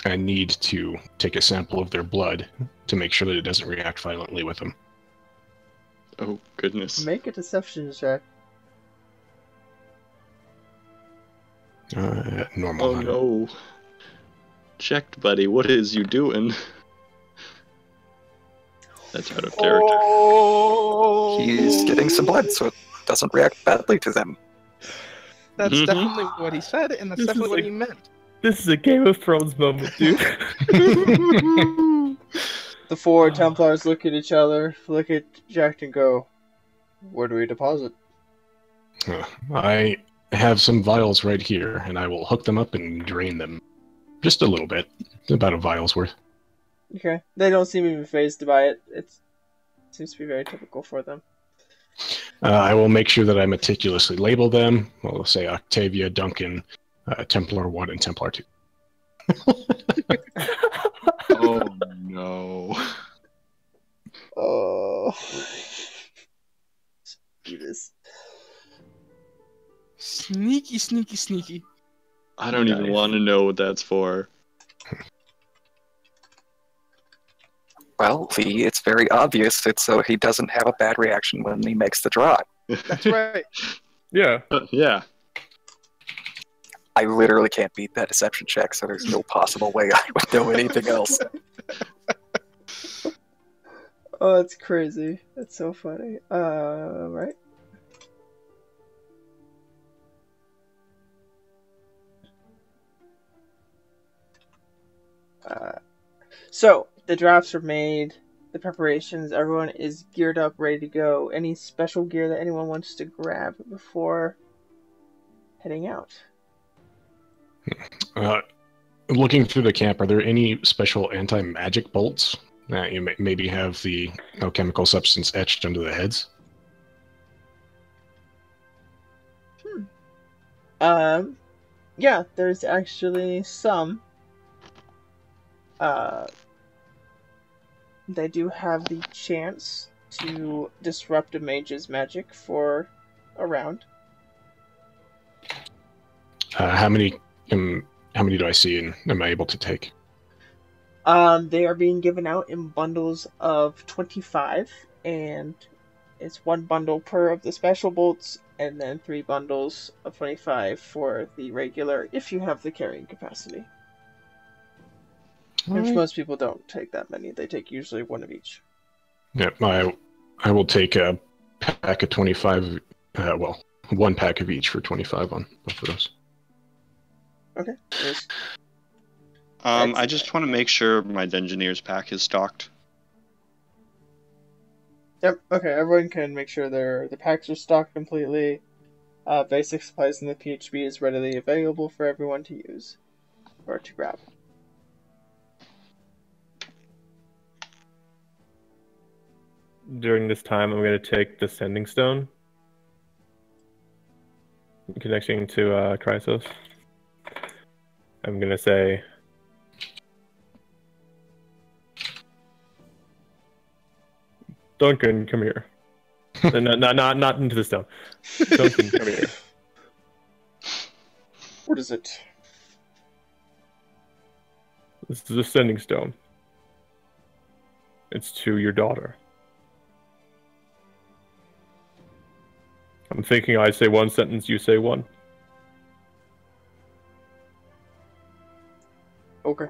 I need to take a sample of their blood to make sure that it doesn't react violently with them. Oh, goodness. Make a deception check. Normal. Oh, no. Checked, buddy. What is you doing? That's out of character. Oh! He's getting some blood, so it doesn't react badly to them. That's Mhm. definitely what he said, and that's This is definitely what like- he meant. This is a Game of Thrones moment, dude. The 4 Templars look at each other, look at Jack, and go, "Where do we deposit?" I have some vials right here, and I will hook them up and drain them. Just a little bit. About a vial's worth. Okay. They don't seem even phased by it. It seems to be very typical for them. I will make sure that I meticulously label them. We'll say Octavia, Duncan, Templar 1, and Templar 2. Oh, no. Oh. Jesus. Sneaky, sneaky, sneaky. I don't even Nice. want to know what that's for. Well, it's very obvious. It's so he doesn't have a bad reaction when he makes the draw. That's right. Yeah. Yeah. I literally can't beat that deception check, so there's no possible way I would know anything else. Oh, that's crazy. That's so funny. Right? So, the drafts are made, the preparations, everyone is geared up, ready to go. Any special gear that anyone wants to grab before heading out? Looking through the camp, are there any special anti-magic bolts that you maybe have the alchemical substance etched under the heads? Yeah, there's actually some. They do have the chance to disrupt a mage's magic for a round. How many do I see and am I able to take? They are being given out in bundles of 25, and it's one bundle per of the special bolts, and then 3 bundles of 25 for the regular, if you have the carrying capacity. Which most people don't take that many. They take usually one of each. Yep, I will take a pack of 25. Well, one pack of each for 25 on both of those. Okay. I just want to make sure my Dungeoneer's pack is stocked. Yep. Okay. Everyone can make sure the packs are stocked completely. Basic supplies in the PHB is readily available for everyone to use or to grab. During this time, I'm going to take the Sending Stone, connecting to Chrysos. I'm going to say, Duncan, come here. Not into the stone. Duncan, come here. What is it? This is a Sending Stone. It's to your daughter. I'm thinking I say one sentence, you say one. Okay.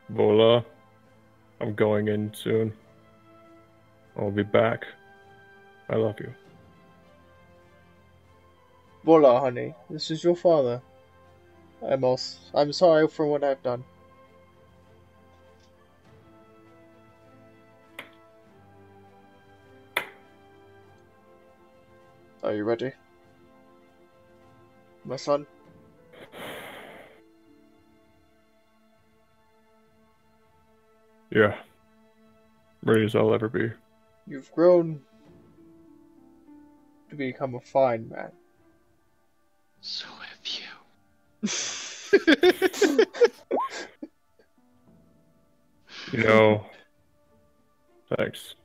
Vola, I'm going in soon. I'll be back. I love you. Voila, honey. This is your father. I'm sorry for what I've done. Are you ready? My son? Yeah. Ready as I'll ever be. You've grown to become a fine man. So have you. You know, thanks.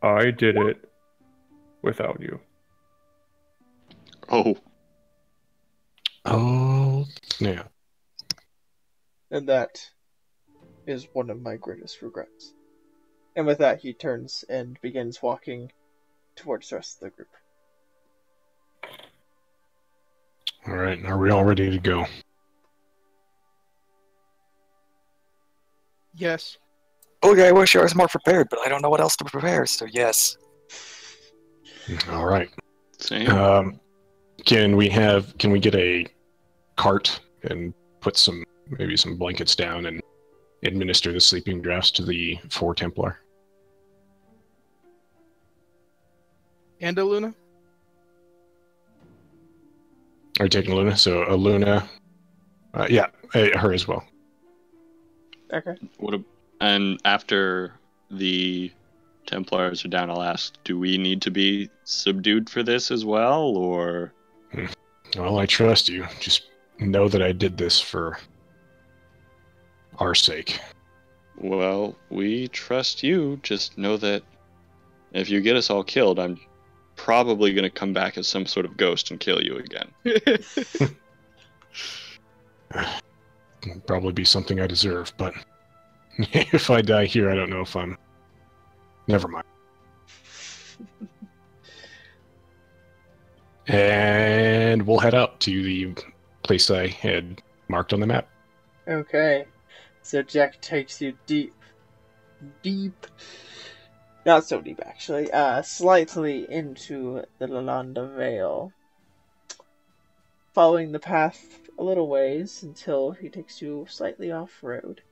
I did it without you. Oh. Oh, yeah. And that is one of my greatest regrets. And with that, he turns and begins walking towards the rest of the group. All right, are we all ready to go? Yes. Okay, I wish I was more prepared, but I don't know what else to prepare, so yes. All right. Same. Can we get a cart and put maybe some blankets down and administer the sleeping drafts to the 4 Templar? And a Luna? Are you taking Luna? So a Luna, yeah, her as well. Okay. And after the Templars are down, I'll ask, do we need to be subdued for this as well, or? Well, I trust you. Just know that I did this for our sake. Well, we trust you. Just know that if you get us all killed, I'm probably going to come back as some sort of ghost and kill you again. Probably be something I deserve, but if I die here, I don't know if I'm... Never mind. And we'll head out to the place I had marked on the map. Okay. So Jack takes you deep. Not so deep, actually. Slightly into the Lalanda Vale. Following the path a little ways until he takes you slightly off-road.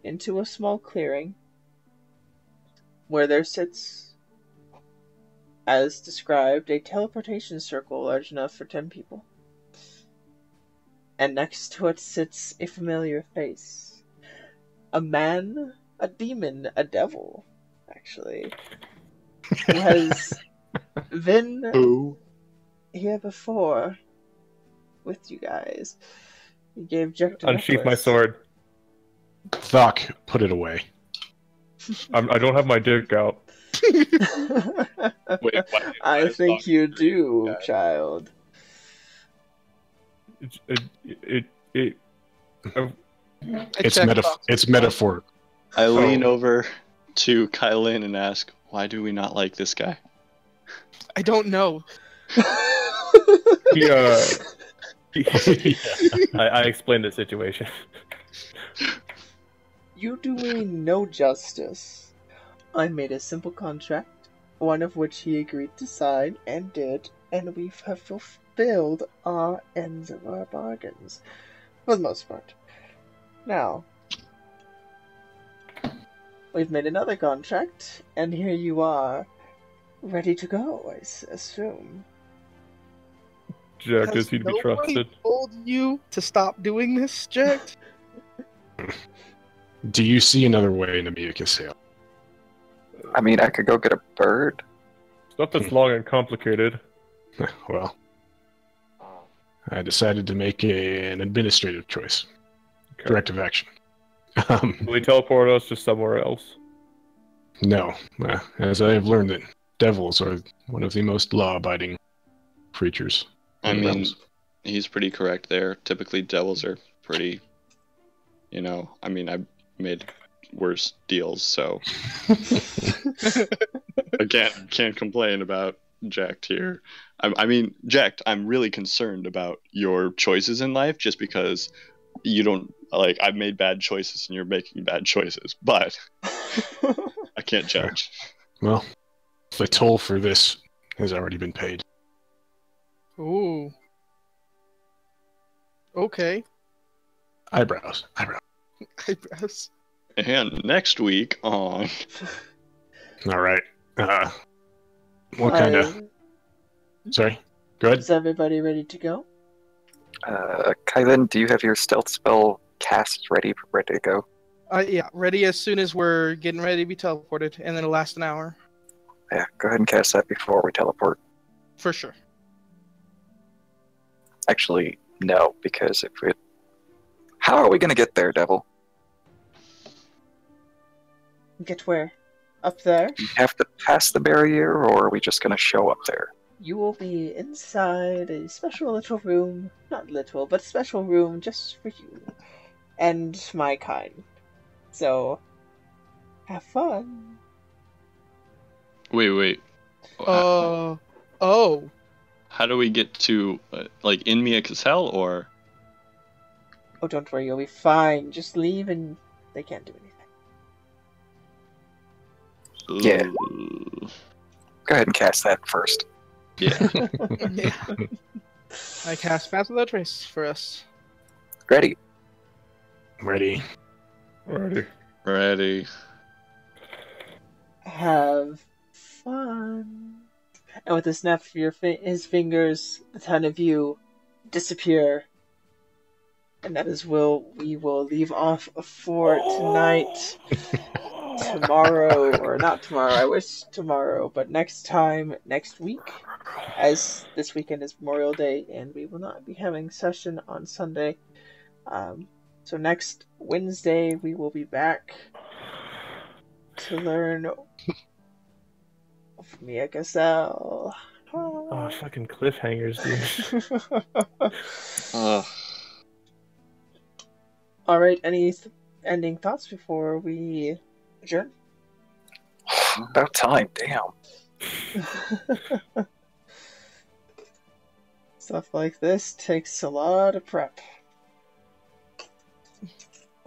Into a small clearing. Where there sits, as described, a teleportation circle large enough for 10 people. And next to it sits a familiar face. A man, a demon, a devil, actually, who has been Boo. here before with you guys. He gave Jack the Unsheath my necklace. sword. Thok, put it away. I don't have my dick out. Wait, what? I Why is think Doc you angry? do, Yeah. child. It's check metaphor. box. It's metaphor. I lean Oh. over to Kylan and ask, why do we not like this guy? I don't know. he, I explained the situation. You do me no justice. I made a simple contract, one of which he agreed to sign, and did, and we have fulfilled our ends of our bargains, for the most part. Now, we've made another contract, and here you are, ready to go, I assume. Jack, Has is he to be nobody trusted? told you to stop doing this, Jack? Do you see another way, Namia Kaseo? I mean, I could go get a bird. Stuff that's long and complicated. Well, I decided to make an administrative choice. Okay. Directive action. Will he teleport us to somewhere else? No, as I have learned that devils are one of the most law-abiding creatures. I in the mean, realms. he's pretty correct there. Typically, devils are pretty, I mean, I've made worse deals, so. Again, can't complain about Jack here. I mean, Jack, I'm really concerned about your choices in life just because you don't, like, I've made bad choices and you're making bad choices, but I can't judge. Well, the toll for this has already been paid. Ooh. Okay. Eyebrows. Eyebrows. And next week on. All right. What kind of? Sorry. Go ahead. Is everybody ready to go? Kylan, do you have your stealth spell cast ready to go? Yeah, ready as soon as we're getting ready to be teleported, and then it'll last an hour. Yeah, go ahead and cast that before we teleport. For sure. Actually, no, because if it... How are we going to get there, Devil? Get where? Up there? Do you have to pass the barrier, or are we just going to show up there? You will be inside a special little room. Not little, but special room just for you. And my kind. So, have fun. Wait. Oh. How do we get to, like, in Mia Cassell, or? Oh, don't worry, you'll be fine. Just leave and they can't do anything. Yeah. Ooh. Go ahead and cast that first. Yeah. Yeah. I cast Pass Without Trace for us. Ready? Ready. Alrighty. Ready. Have fun. And with a snap of his fingers, the 10 of you disappear. And that is we will leave off for tonight. Tomorrow, or not tomorrow, I wish tomorrow, but next week, as this weekend is Memorial Day, and we will not be having session on Sunday. So next Wednesday, we will be back to learn of Mia Cassell. Oh, fucking cliffhangers, dude. Alright, any ending thoughts before we adjourn? About time, damn. Stuff like this takes a lot of prep.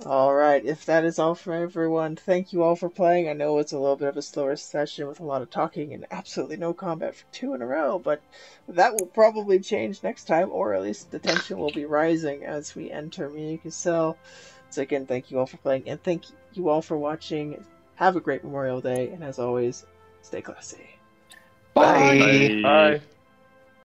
Alright, if that is all for everyone, thank you all for playing. I know it's a little bit of a slower session with a lot of talking and absolutely no combat for 2 in a row, but that will probably change next time, or at least the tension will be rising as we enter Mia Cassell. So again, thank you all for playing, and thank you all for watching. Have a great Memorial Day, and as always, stay classy. Bye. Bye. Bye.